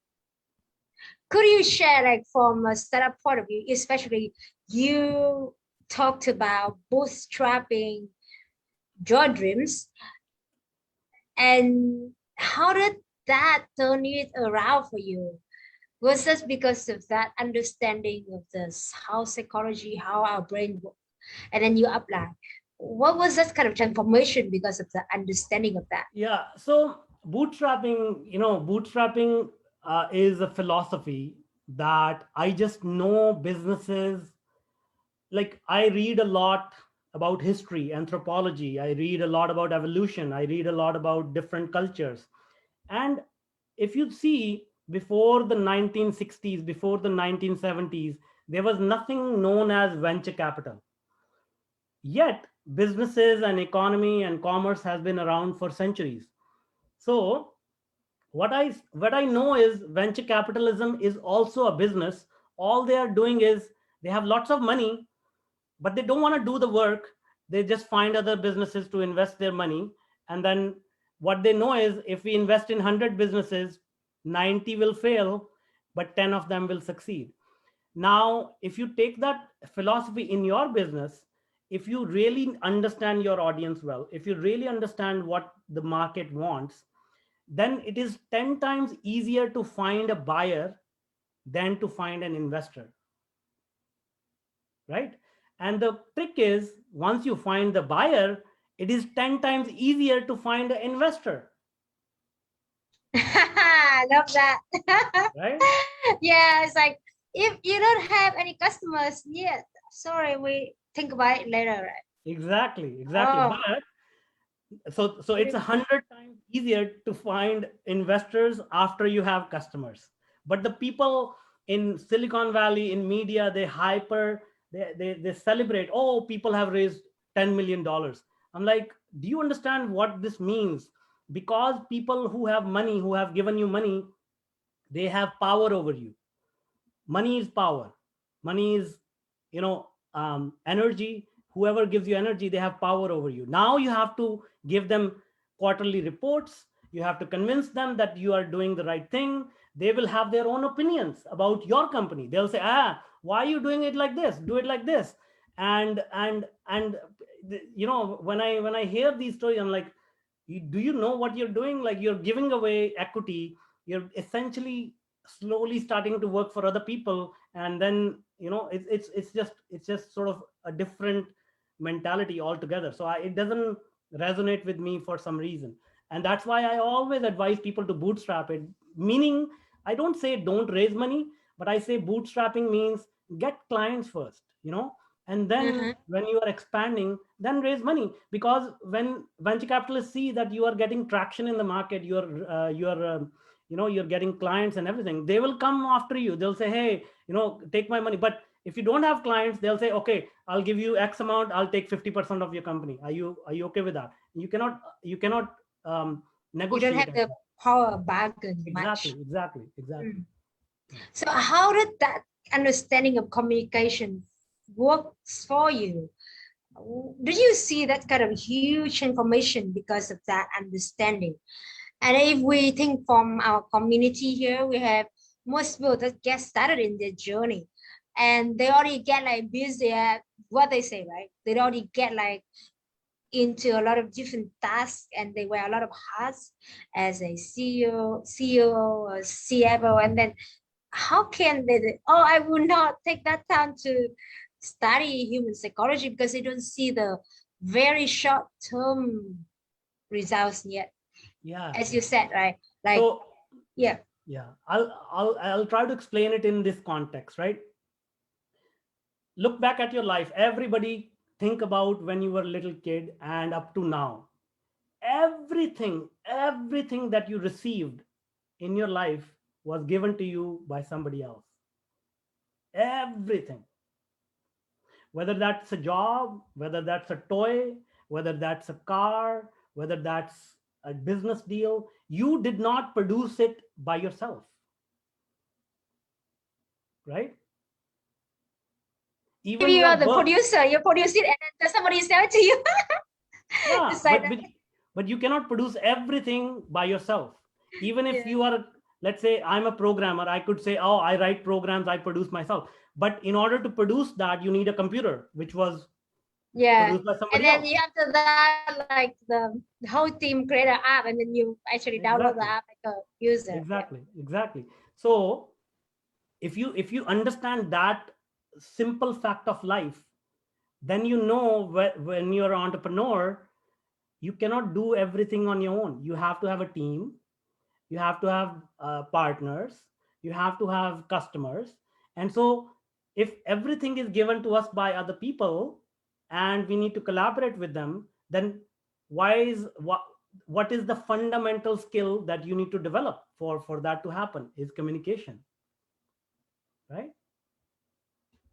Could you share, like, from a startup point of view, especially you talked about bootstrapping your dreams, and how did that turn it around for you? Was this because of that understanding of this, how psychology, how our brain works, and then you apply? What was that kind of transformation because of the understanding of that? Yeah. So bootstrapping is a philosophy that I just know businesses. Like, I read a lot about history, anthropology. I read a lot about evolution. I read a lot about different cultures. And if you see, before the 1960s, before the 1970s, there was nothing known as venture capital. Yet businesses and economy and commerce has been around for centuries. So what I know is venture capitalism is also a business. All they are doing is they have lots of money, but they don't want to do the work. They just find other businesses to invest their money. And then what they know is, if we invest in 100 businesses, 90 will fail, but 10 of them will succeed. Now, if you take that philosophy in your business, if you really understand your audience well, if you really understand what the market wants, then it is 10 times easier to find a buyer than to find an investor, right? And the trick is, once you find the buyer, it is 10 times easier to find an investor, I love that. right? Yeah, it's like, if you don't have any customers yet, sorry, we think about it later, right? Exactly. Oh, But so it's 100 times easier to find investors after you have customers. But the people in Silicon Valley, in media, they hyper, they celebrate, oh, people have raised $10 million. I'm like, do you understand what this means? Because people who have money, who have given you money, they have power over you. Money is power. Money is, energy. Whoever gives you energy, they have power over you. Now you have to give them quarterly reports. You have to convince them that you are doing the right thing. They will have their own opinions about your company. They'll say, why are you doing it like this? Do it like this. And when I hear these stories, I'm like, do you know what you're doing? Like, you're giving away equity. You're essentially slowly starting to work for other people. And then, it's just sort of a different mentality altogether. So it doesn't resonate with me for some reason. And that's why I always advise people to bootstrap it. Meaning, I don't say don't raise money, but I say bootstrapping means get clients first, and then uh-huh. when you are expanding, then raise money. Because when venture capitalists see that you are getting traction in the market, you're getting clients and everything, they will come after you. They'll say, hey, take my money. But if you don't have clients, they'll say, okay, I'll give you X amount, I'll take 50% of your company. Are you okay with that? You cannot You don't negotiate have like the that. power bargain much. Exactly. Mm. Yeah. So how did that understanding of communication works for you? Did you see that kind of huge information because of that understanding? And if we think from our community here, we have most people that get started in their journey, and they already get like busy at what they say, right? They already get like into a lot of different tasks, and they wear a lot of hats as a CEO, or CFO, and then how can they, oh, I will not take that time to study human psychology because they don't see the very short term results yet, Yeah. as you said, right? Like, So yeah. yeah, I'll try to explain it in this context, right? Look back at your life. Everybody, think about when you were a little kid and up to now. Everything that you received in your life was given to you by somebody else. Everything. Whether that's a job, whether that's a toy, whether that's a car, whether that's a business deal, you did not produce it by yourself, right? If Even you your are the birth. producer, you produce it and then somebody sell it to you. Yeah, It's like but that. but you cannot produce everything by yourself. Even if Yeah. you are Let's say I'm a programmer, I could say, oh, I write programs, I produce myself. But in order to produce that, you need a computer, which was Yeah. produced by And somebody then else. after that, like the whole team create an app, and then you actually download the app Exactly, like a user. Yeah. exactly. So if you understand that simple fact of life, then you know when you're an entrepreneur, you cannot do everything on your own. You have to have a team, you have to have partners, you have to have customers. And so if everything is given to us by other people and we need to collaborate with them, then why is what is the fundamental skill that you need to develop for that to happen is communication, right?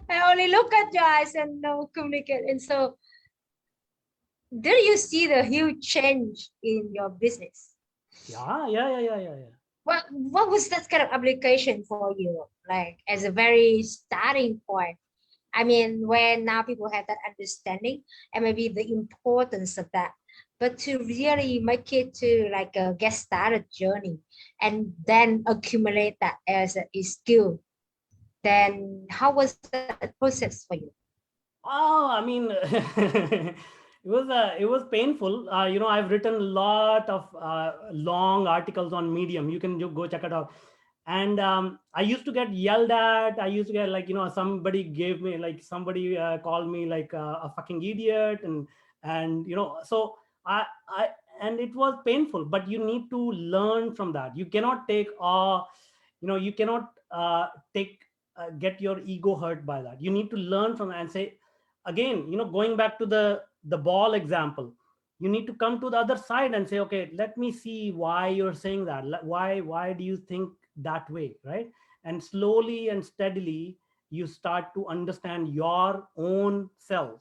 I only look at your eyes and no communicate. And so, do you see the huge change in your business? Yeah. What was that kind of application for you? Like as a very starting point. I mean, when now people have that understanding and maybe the importance of that, but to really make it to like a get started journey and then accumulate that as a skill, then how was that process for you? Oh, I mean, it was painful. I've written a lot of long articles on Medium. You can go check it out. And I used to get yelled at. I used to get, like, somebody gave me, like, somebody called me like a fucking idiot, and so I and it was painful. But you need to learn from that. You cannot you cannot take get your ego hurt by that. You need to learn from that and say, again, going back to the ball example, you need to come to the other side and say, okay, let me see why you're saying that. Why do you think that way, right? And slowly and steadily you start to understand your own self.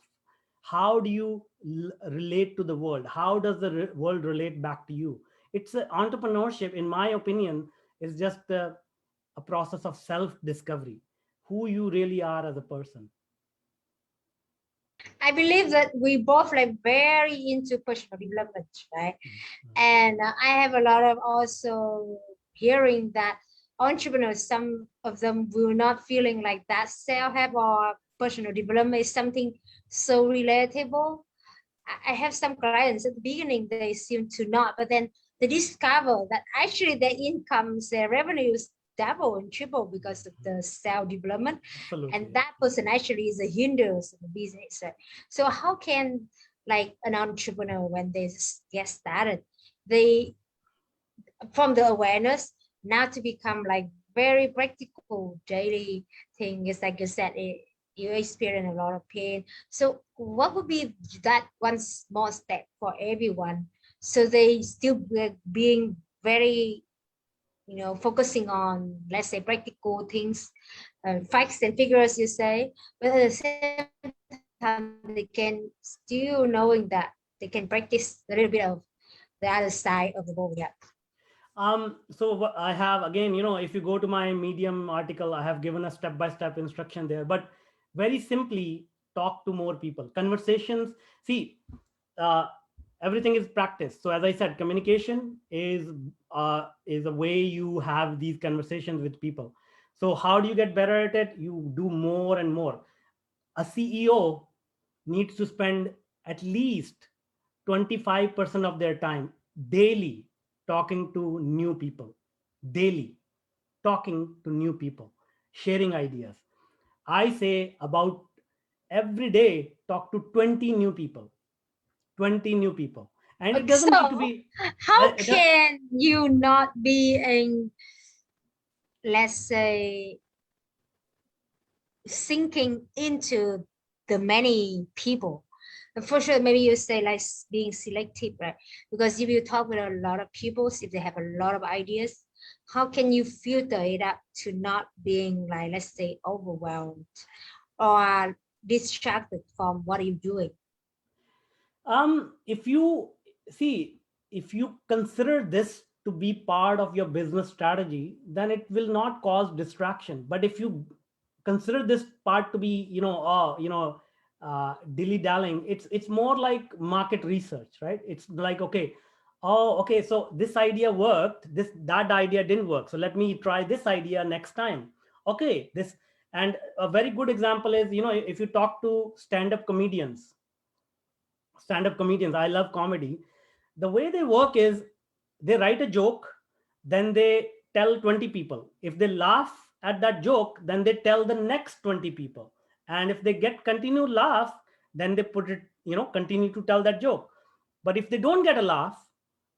How do you relate to the world? How does the world relate back to you? It's entrepreneurship, in my opinion, is just a process of self discovery, who you really are as a person. I believe that we both like very into personal development, right? Mhm. And I have a lot of also hearing that entrepreneurs, some of them will not feeling like that self-help or personal development is something so relatable. I have some clients at the beginning, they seem to not, but then they discover that actually their incomes, their revenues double and triple because of the self-development. And Absolutely. that person actually is a hindrance of the business. So how can like an entrepreneur when they get started, they from the awareness now to become like very practical daily thing is like you said you experience a lot of pain, so what would be that one small step for everyone so they still being very focusing on, let's say, practical things, facts and figures you say, but at the same time they can still knowing that they can practice a little bit of the other side of the ball. Yeah. So I have, again, if you go to my Medium article, I have given a step-by-step instruction there. But very simply, talk to more people. Conversations. See, uh, everything is practice. So as I said, communication is a way you have these conversations with people. So how do you get better at it? You do more and more. A CEO needs to spend at least 25% of their time daily talking to new people, daily talking to new people, sharing ideas. I say about every day talk to 20 new people, 20 new people. And it doesn't need to So, be, how it does, can you not be in, let's say, sinking into the many people? And for sure, maybe you say like being selective, right? Because if you talk with a lot of people, if they have a lot of ideas, how can you filter it up to not being like, let's say, overwhelmed or distracted from what you're doing? if you see, if you consider this to be part of your business strategy, then it will not cause distraction. But if you consider this part to be, dilly dallying, it's more like market research, right? It's like, okay, Oh, okay, so this idea worked, this that idea didn't work, so let me try this idea next time. Okay, this, and a very good example is, if you talk to stand up comedians, I love comedy. The way they work is, they write a joke, then they tell 20 people. If they laugh at that joke, then they tell the next 20 people. And if they get continued laugh, then they put it, continue to tell that joke. But if they don't get a laugh,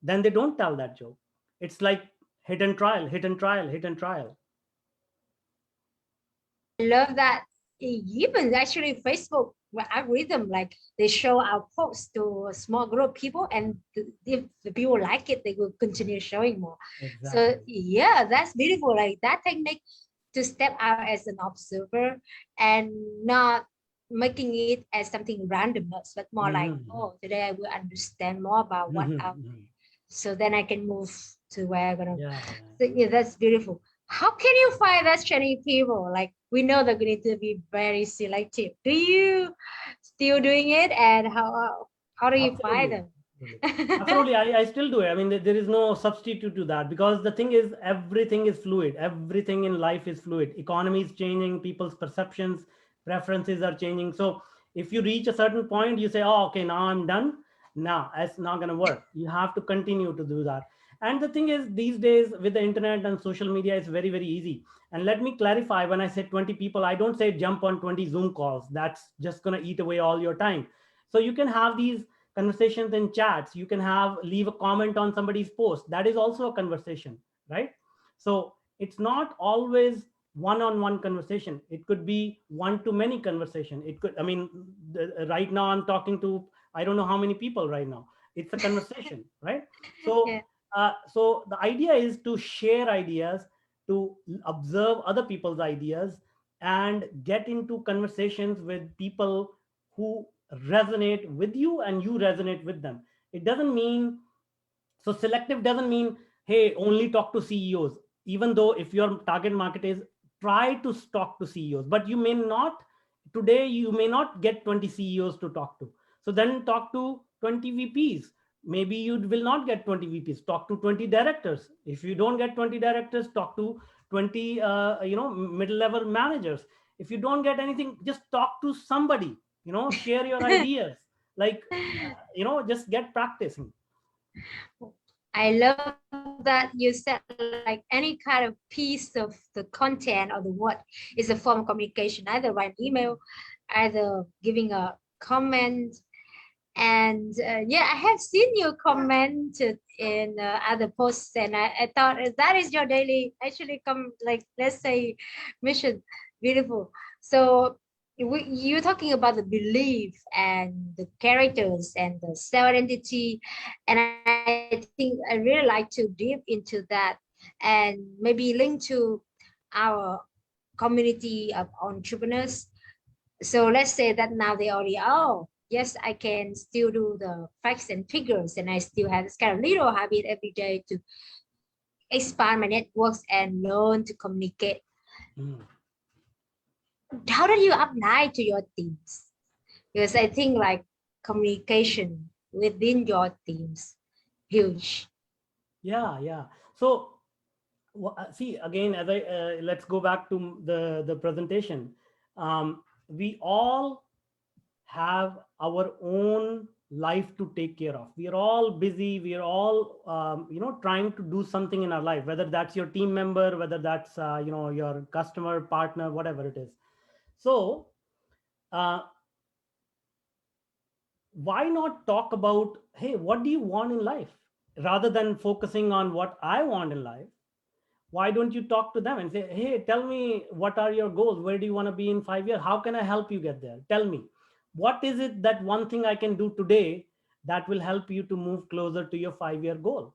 then they don't tell that joke. It's like hit and trial, hit and trial, hit and trial. I love that. Even actually Facebook algorithm, like they show our posts to a small group of people, and if the people like it, they will continue showing more. So Exactly. yeah, that's beautiful. Like that technique to step out as an observer and not making it as something randomness, but more like, Mhm. oh, today I will understand more about what Mhm. out there. Mhm. So then I can move to where I'm gonna. Yeah, yeah. So yeah, that's beautiful. How can you find that Chinese people? Like we know they're going to be very selective. Do you still doing it, and how do you find Absolutely. them? Absolutely. Absolutely. I still do it. I mean, there is no substitute to that, because the thing is, everything is fluid. Everything in life is fluid. Economy is changing, people's perceptions, preferences are changing. So if you reach a certain point, you say, oh, okay, now I'm done. Now it's not going to work. You have to continue to do that. And the thing is, these days with the internet and social media, it's very, very easy. And let me clarify, when I say 20 people, I don't say jump on 20 Zoom calls. That's just going to eat away all your time. So you can have these conversations in chats, you can have leave a comment on somebody's post, that is also a conversation, right? So it's not always one-on-one conversation, it could be one to many conversation. It could, I mean, right now I'm talking to, I don't know how many people right now, it's a conversation, right? So Yeah. so the idea is to share ideas, to observe other people's ideas, and get into conversations with people who resonate with you and you resonate with them. It doesn't mean, so selective doesn't mean, hey, only talk to CEOs. Even though if your target market is, try to talk to CEOs, but you may not, today you may not get 20 CEOs to talk to. So then talk to 20 VPs. Maybe you will not get 20 VPs. Talk to 20 directors. If you don't get 20 directors, talk to 20 middle level managers. If you don't get anything, just talk to somebody. Share your ideas. Like just get practicing. I love that you said like any kind of piece of the content or the word is a form of communication, either write an email, either giving a comment. And yeah, I have seen you commented in other posts, and I thought that is your daily, actually, come like let's say mission. Beautiful. So you're talking about the belief and the characters and the self identity, and I think I really like to deep into that and maybe link to our community of entrepreneurs. So let's say that now they already, oh, yes, I can still do the facts and figures, and I still have this kind of little habit every day to expand my networks and learn to communicate. Mm. How do you apply to your teams? Because I think like communication within your teams, huge. Yeah, yeah. So see again, as I let's go back to the presentation. We all have our own life to take care of. We are all busy. We are all trying to do something in our life, whether that's your team member, whether that's your customer, partner, whatever it is. So uh, why not talk about, hey, what do you want in life, rather than focusing on what I want in life? Why don't you talk to them and say, hey, tell me, what are your goals, where do you want to be in 5 years, how can I help you get there, tell me, what is it, that one thing I can do today that will help you to move closer to your 5 year goal?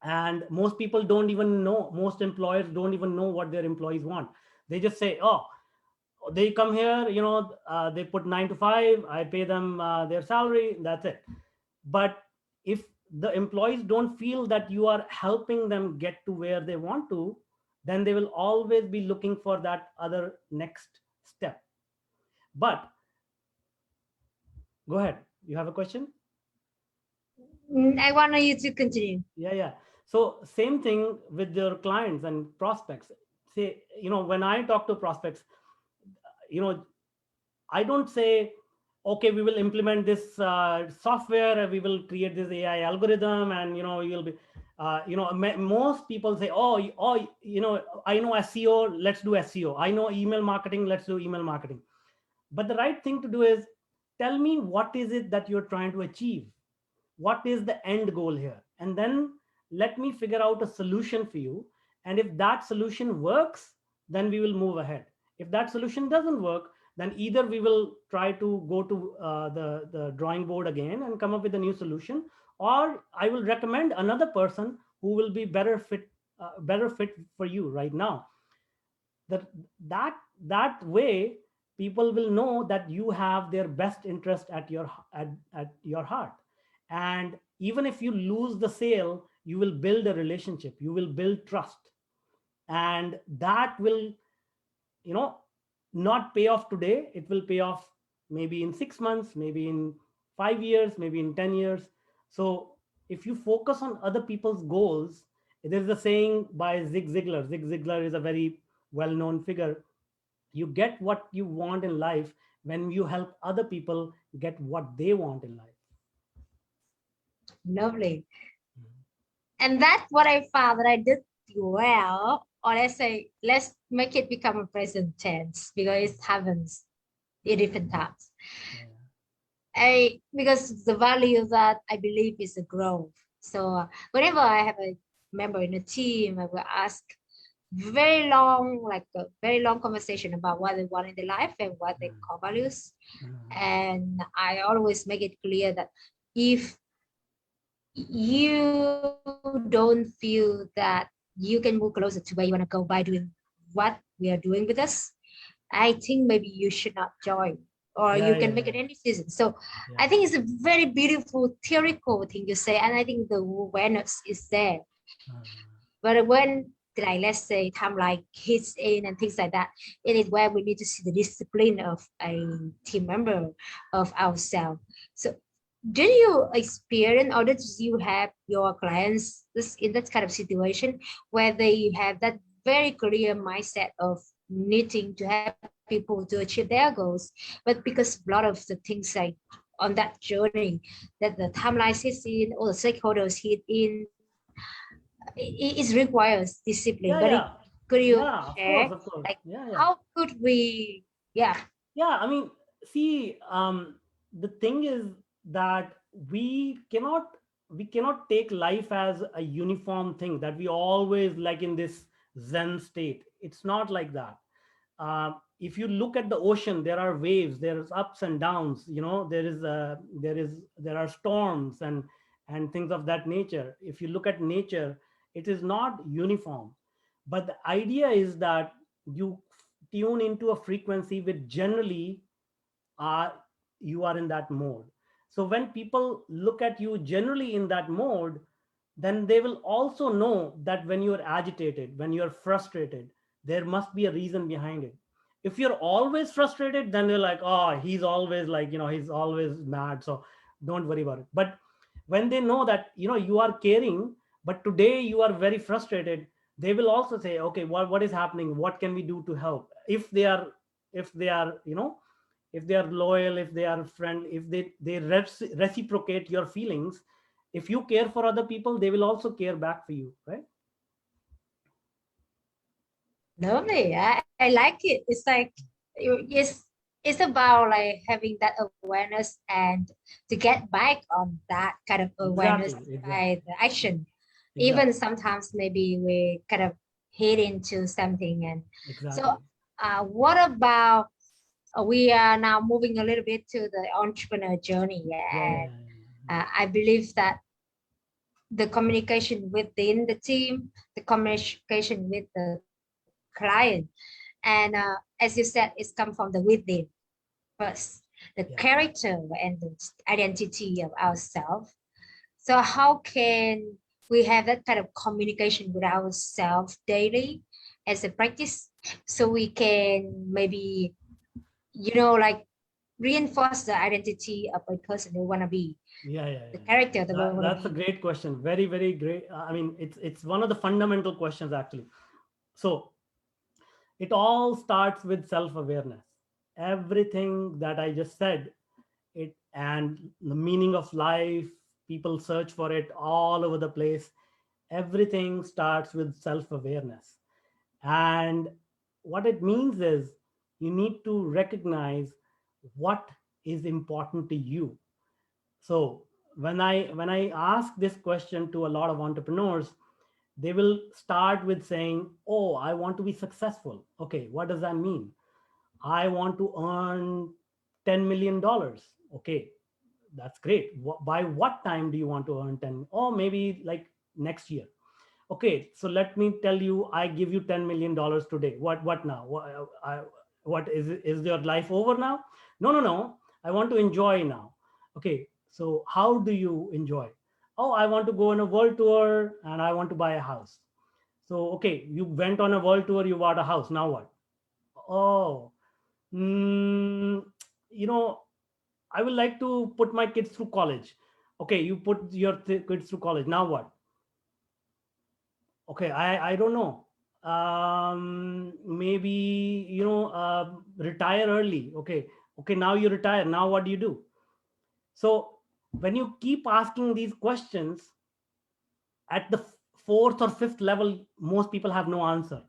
And most people don't even know, most employers don't even know what their employees want. They just say, oh, they come here, they put 9 to 5, I pay them their salary, that's it. But if the employees don't feel that you are helping them get to where they want to, then they will always be looking for that other next step. But go ahead, you have a question? I want you to continue. Yeah. So same thing with your clients and prospects. Say, when I talk to prospects, you know, I don't say, okay, we will implement this software, we will create this AI algorithm, and you'll be, most people say, I know SEO, let's do SEO. I know email marketing, let's do email marketing. But the right thing to do is tell me what is it that you're trying to achieve, what is the end goal here, and then let me figure out a solution for you. And if that solution works, then we will move ahead. If that solution doesn't work, then either we will try to go to the drawing board again and come up with a new solution, or I will recommend another person who will be better fit for you right now. That that that way people will know that you have their best interest at your heart. And even if you lose the sale, you will build a relationship, you will build trust, and that will, you know not pay off today, it will pay off maybe in 6 months, maybe in 5 years, maybe in 10 years. So if you focus on other people's goals, there is a saying by Zig Ziglar is a very well known figure: you get what you want in life when you help other people get what they want in life. Lovely. And that's what I found that I did well. Or let's say, let's make it become a present tense because it happens in different times. Yeah. Because the value that I believe is a growth. So whenever I have a member in a team, I will ask very long conversation about what they want in their life and what their core values. And I always make it clear that if you don't feel that you can move closer to where you want to go by doing what we are doing with us, I think maybe you should not join, or Yeah, you can yeah, make yeah, it any decision. So yeah. I think it's a very beautiful theoretical thing you say, and I think the awareness is there. Uh, But when, like, let's say time like hits in and things like that, it is where we need to see the discipline of a team member of ourselves. So did you experience, or did you have your clients in that kind of situation where they have that very clear mindset of needing to have people to achieve their goals, but because a lot of the things like on that journey that the timeline hits in or the stakeholders hit in, it requires discipline. But yeah, could you yeah, of share, course, of course. like, Yeah. how could we, yeah, Yeah, I mean, see, the thing is that we cannot take life as a uniform thing that we always like in this zen state. It's not like that. If you look at the ocean, there are waves, there's ups and downs, there are storms and things of that nature. If you look at nature, it is not uniform. But the idea is that you tune into a frequency which generally are you are in that mode. So when people look at you generally in that mode, then they will also know that when you're agitated, when you're frustrated, there must be a reason behind it. If you're always frustrated, then you're like, oh, he's always like, he's always mad, so don't worry about it. But when they know that you are caring, but today you are very frustrated, they will also say, okay, what is happening, what can we do to help? If they are if they are loyal, if they are friend, if they reciprocate your feelings, if you care for other people, they will also care back for you, right? lovely. I like it. It's like it's about like having that awareness and to get back on that kind of awareness Exactly, by exactly, the action. Even exactly, sometimes maybe we kind of hit into something. And so exactly. what about we are now moving a little bit to the entrepreneur journey. Yeah, yeah, And yeah, yeah, I believe that the communication within the team, the communication with the client, and as you said, it's come from the within first, the yeah. character and the identity of ourselves. So how can we have that kind of communication with ourselves daily as a practice, so we can maybe, like, reinforce the identity of a person we want to be? Yeah, yeah, the yeah, yeah. character that we want to That's a be. great question. Very, very great. I mean, it's one of the fundamental questions actually. So it all starts with self-awareness. Everything that I just said, it and the meaning of life, people search for it all over the place. Everything starts with self-awareness. And what it means is you need to recognize what is important to you. So when I ask this question to a lot of entrepreneurs, they will start with saying, oh, I want to be successful. Okay, what does that mean? I want to earn $10 million. Okay, that's great. By what time do you want to earn 10? Or maybe like next year. Okay, so let me tell you, I give you $10 million today. What now? What is your life over now? No, no, no. I want to enjoy now. Okay, so how do you enjoy? Oh, I want to go on a world tour and I want to buy a house. So okay, you went on a world tour, you bought a house. Now what? Oh, mm, you know, I would like to put my kids through college. Okay, you put your kids through college. Now what? Okay, I don't know. Maybe retire early. Okay, okay. Now you retire. Now what do you do? So when you keep asking these questions at the fourth or fifth level, most people have no answer.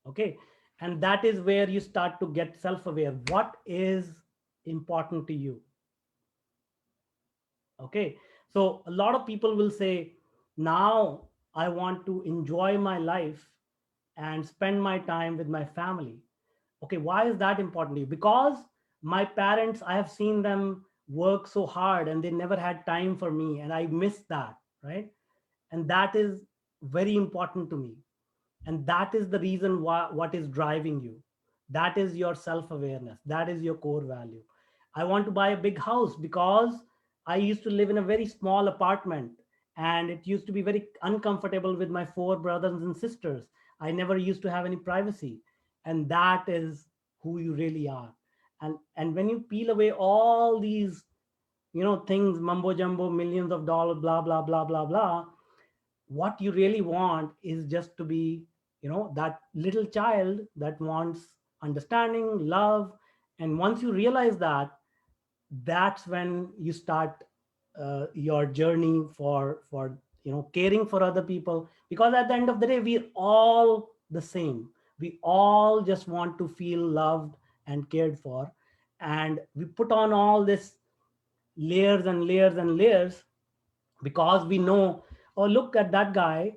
Okay, and that is where you start to get self-aware. What is important to you? Okay, so a lot of people will say, now I want to enjoy my life and spend my time with my family. Okay, why is that important to you? Because my parents, I have seen them work so hard and they never had time for me, and I miss that, right? And that is very important to me. And that is the reason why, what is driving you. That is your self-awareness. That is your core value. I want to buy a big house because I used to live in a very small apartment, and it used to be very uncomfortable with my four brothers and sisters. I never used to have any privacy. And that is who you really are. And when you peel away all these things, mumbo jumbo, millions of dollars, blah blah blah blah blah, what you really want is just to be that little child that wants understanding, love. And once you realize that, that's when you start your journey for caring for other people. Because at the end of the day, we're all the same. We all just want to feel loved and cared for. And we put on all this layers and layers and layers because we know, oh, look at that guy,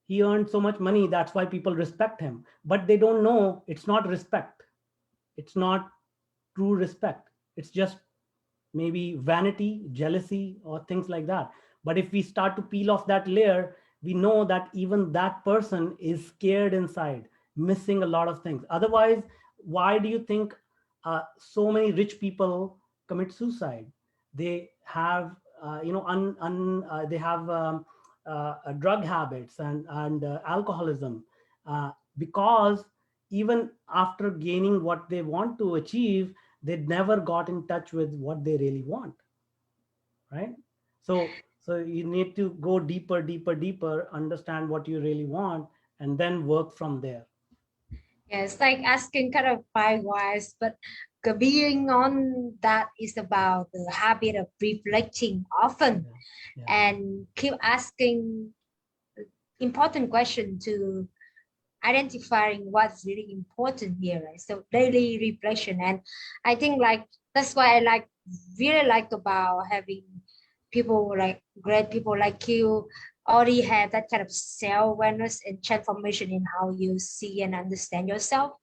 he earned so much money, that's why people respect him. But they don't know it's not respect. It's not true respect. It's just maybe vanity, jealousy, or things like that. But if we start to peel off that layer, we know that even that person is scared inside, missing a lot of things. Otherwise, why do you think so many rich people commit suicide? They have they have drug habits and alcoholism, because even after gaining what they want to achieve, they never got in touch with what they really want, right? So you need to go deeper, deeper, deeper, understand what you really want, and then work from there. Yeah, it's like asking kind of five whys, but being on that is about the habit of reflecting often Yeah, yeah, and keep asking important question to identifying what's really important here, right? So daily reflection. And I think like that's why I like really like about having people like great people like you already have that kind of self-awareness and transformation in how you see and understand yourself.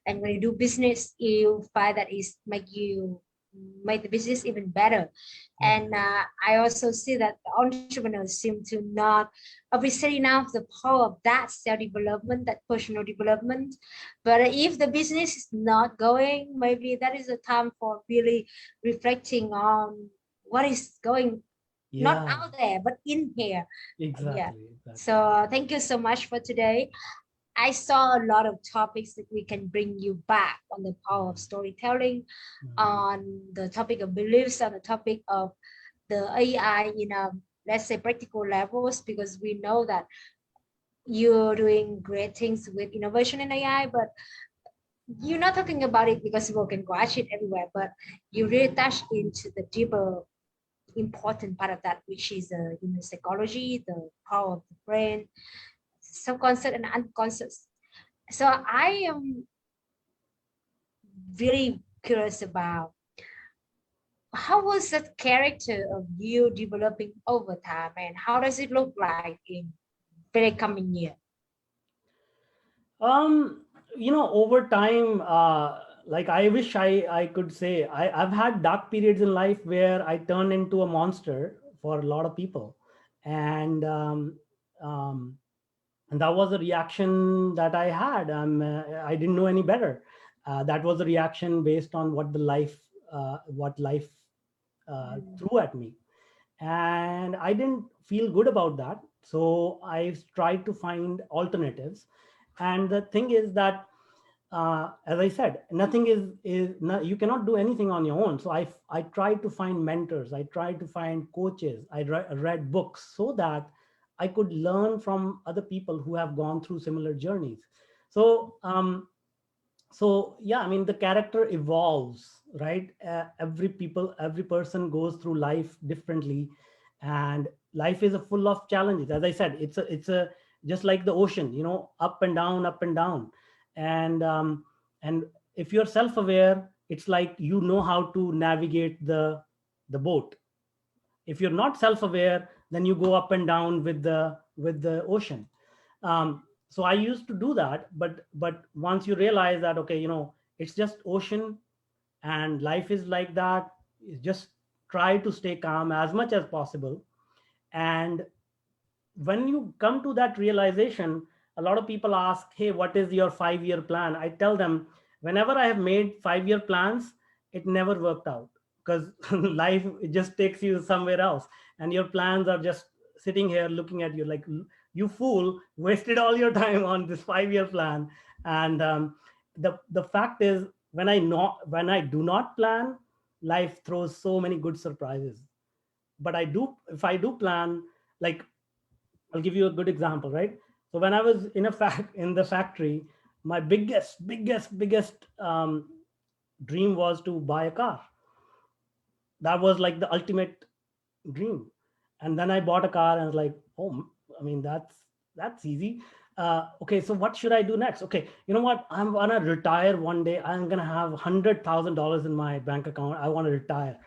And when you do business, you find that is make the business even better. yeah, And I also see that the entrepreneurs seem to not appreciate enough the power of that self-development, that personal development. But if the business is not going, maybe that is a time for really reflecting on what is going not yeah, out there but in here. Yeah. exactly, exactly. So thank you so much for today. I saw a lot of topics that we can bring you back on the power of storytelling, on the topic of beliefs, on the topic of the AI in let's say practical levels, because we know that you're doing great things with innovation in AI, but you're not talking about it because people can watch it everywhere, but you really touch into the deeper important part of that, which is human psychology, the power of the brain, subconscious and unconscious. So I am really curious about how was that character of you developing over time, and how does it look like in very coming year? Um, over time, like I wish I could say I've had dark periods in life where I turned into a monster for a lot of people, and um, and that was a reaction that I had. I didn't know any better. That was a reaction based on what life Mm, threw at me, and I didn't feel good about that. So I tried to find alternatives, and the thing is that, as I said, nothing is not, you cannot do anything on your own. So I tried to find mentors, I tried to find coaches, read books so that I could learn from other people who have gone through similar journeys. So yeah, I mean, the character evolves, right? Every person goes through life differently, and life is a full of challenges. As I said, it's a just like the ocean, up and down, up and down. And um, and if you're self-aware, it's like you know how to navigate the boat. If you're not self-aware, then you go up and down with the ocean. So I used to do that, but once you realize that, okay, it's just ocean, and life is like that, you just try to stay calm as much as possible. And when you come to that realization, a lot of people ask, hey, what is your 5-year plan? I tell them, whenever I have made 5-year plans, it never worked out, because life just takes you somewhere else, and your plans are just sitting here looking at you like, you fool, wasted all your time on this 5-year plan. And the fact is, when I do not plan, life throws so many good surprises. But I do if I do plan, like, I'll give you a good example, right? So when I was in the factory, my biggest dream was to buy a car. That was like the ultimate dream. And then I bought a car and I was like, oh, I mean, that's easy. Okay, so what should I do next? Okay, you know what? I'm gonna retire one day. I'm gonna have $100,000 in my bank account. I want to retire.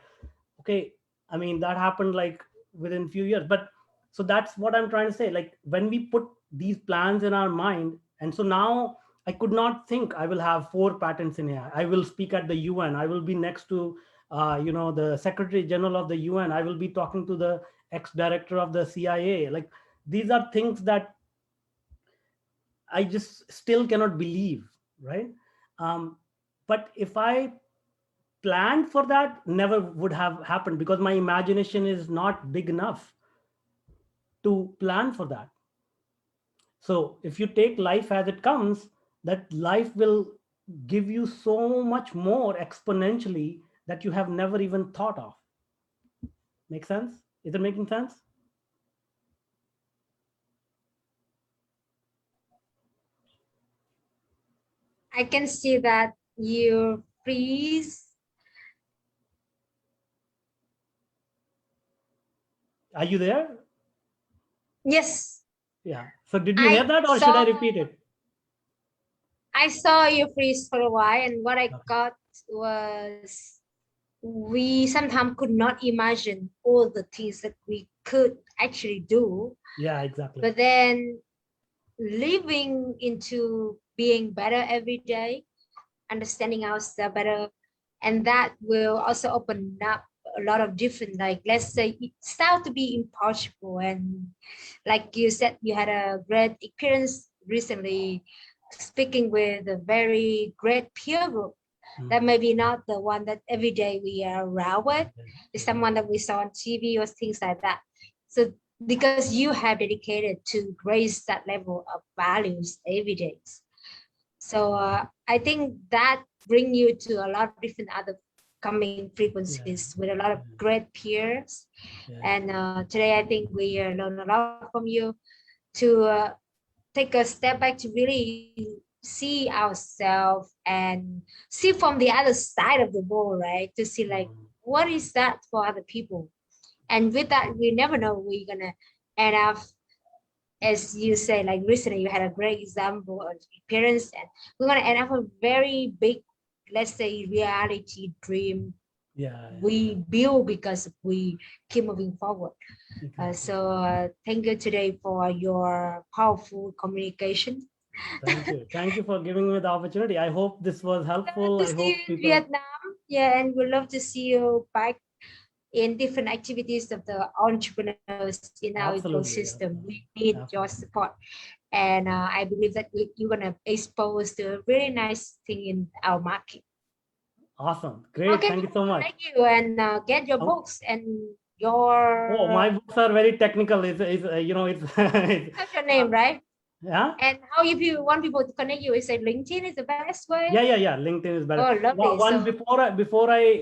Okay, I mean, that happened like within few years. But so that's what I'm trying to say, like, when we put these plans in our mind. And so now I could not think I will have 4 patents in AI. I will speak at the UN. I will be next to the Secretary General of the UN. I will be talking to the ex-director of the CIA. Like, these are things that I just still cannot believe, right? um, but if I planned for that, never would have happened, because my imagination is not big enough to plan for that. So if you take life as it comes, that life will give you so much more exponentially that you have never even thought of. Make sense? Is it making sense? I can see that you freeze. Are you there? Yes, Yeah, so did you hear I that, or should I saw. repeat it? I saw you freeze for a while, and what I Okay. got was we sometimes could not imagine all the things that we could actually do, Yeah, exactly. but then living into being better every day, understanding ourselves better, and that will also open up a lot of different, like, let's say it started to be impossible. And like you said, you had a great experience recently speaking with a very great peer group that Mhm. maybe not the one that every day we are around with. Yeah, It's someone exactly. that we saw on TV or things like that. So because you have dedicated to raise that level of values every day. So I think that bring you to a lot of different other coming Yeah, frequencies with a lot of yeah, great peers. yeah, And today I think we learn a lot from you to take a step back to really see ourselves and see from the other side of the world, right? To see like mm, what is that for other people. And with that, we never know we're gonna end up, as you say, like recently you had a great example of experience, and we're gonna end up a very big, let's say, reality dream yeah, yeah, we build because we keep moving forward. exactly. So thank you today for your powerful communication. Thank you. Thank you for giving me the opportunity. I hope this was Love helpful. to I see you hope in people, Vietnam. Yeah, and we'd love to see you back in different activities of the entrepreneurs in our ecosystem. absolutely, We absolutely, need your absolutely. support. And I believe that you're going to expose to a really nice thing in our market. Awesome. How Great. can Thank you people so much. connect you and get your Um, books and oh, your, my books are very technical. It's, have your name, right? yeah. And how, if you want people to connect you, is it LinkedIn is the best way? Yeah, yeah, yeah. LinkedIn is better. Oh, lovely. One So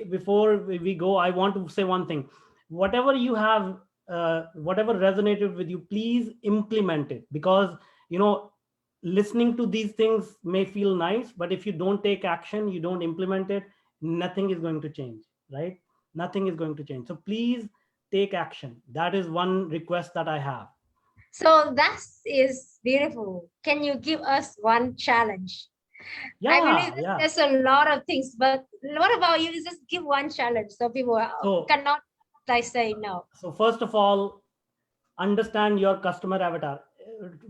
before we go, I want to say one thing. Whatever you have, whatever resonated with you, please implement it, because you know listening to these things may feel nice, but if you don't take action, you don't implement it, nothing is going to change, right? Nothing is going to change. So please take action. That is one request that I have. so that is beautiful. Can you give us one challenge? I believe Yeah, yeah. there's a lot of things, but what about you? Just give one challenge so people So cannot like say no. so first of all, understand your customer avatar.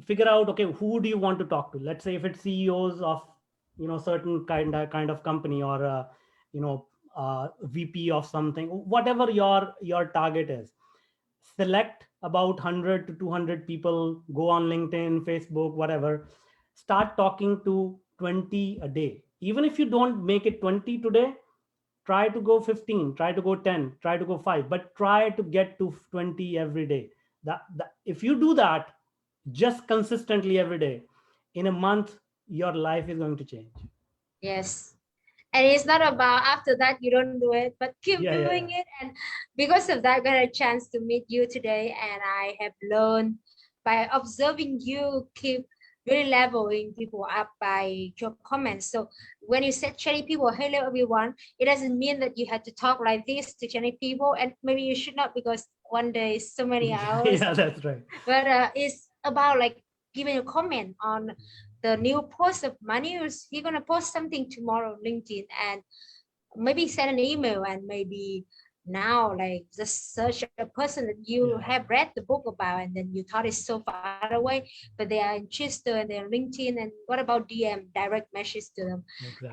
Figure out, okay, who do you want to talk to. Let's say if it's CEOs of certain kind of company, or you know VP of something, whatever your target is. Select about 100 to 200 people, go on LinkedIn, Facebook, whatever. Start talking to 20 a day. Even if you don't make it 20 today, try to go 15, try to go 10, try to go 5, but try to get to 20 every day. That if you do that just consistently every day, in a month your life is going to change. Yes. And it's not about after that you don't do it, but keep Yeah, yeah, doing yeah. it. And because of that, I got a chance to meet you today, and I have learned by observing you keep really leveling people up by your comments. So when you said chatting people, hello everyone, it doesn't mean that you had to talk like this to chatting people, and maybe you should not because one day is so many Yeah, hours. yeah, that's right. But it's about like giving a comment on the new post of Manuj. He's gonna post something tomorrow on LinkedIn, and maybe send an email, and maybe now like just search a person that you Yeah, have read the book about, and then you thought it's so far away, but they are interested and they're LinkedIn. And what about DM, direct message to them?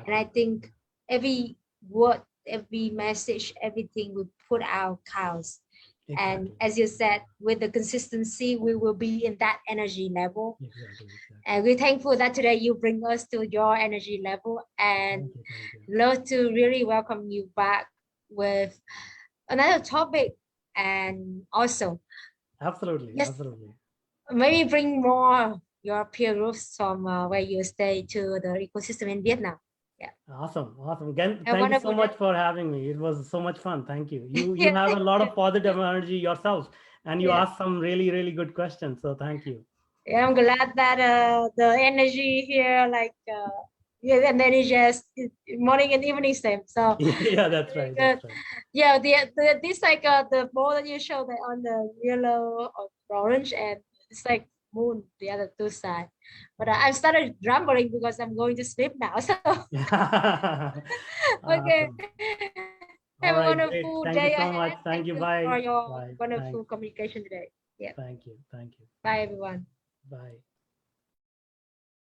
And I exactly, think every word, every message, everything we put out counts. And exactly, as you said, with the consistency, we will be in that energy level. exactly, exactly. And we're thankful that today you bring us to your energy level, and Thank you, thank you. love to really welcome you back with another topic. And also, Absolutely, yes, absolutely. maybe bring more your peer groups from where you stay to the ecosystem in Vietnam. Yeah. Awesome, awesome. Again, Have a thank you so wonderful much day. for having me. It was so much fun. Thank you. You Yeah, have a thank lot you. of positive energy yourself, and you Yeah. asked some really, really good questions. So thank you. Yeah, I'm glad that the energy here, like, yeah, and then it's just morning and evening same. So Yeah, it's that's really right. good. That's right. Yeah, the this like the ball that you showed that on the yellow or orange, and it's like moon the other two side. But I started rambling because I'm going to sleep now. So okay, Awesome. have a All wonderful right, day great. ahead. Thank you Thank so you much. for Thank you. your Bye. Bye. wonderful Thanks. communication today. Yeah, Thank you. Thank you. bye everyone. Bye.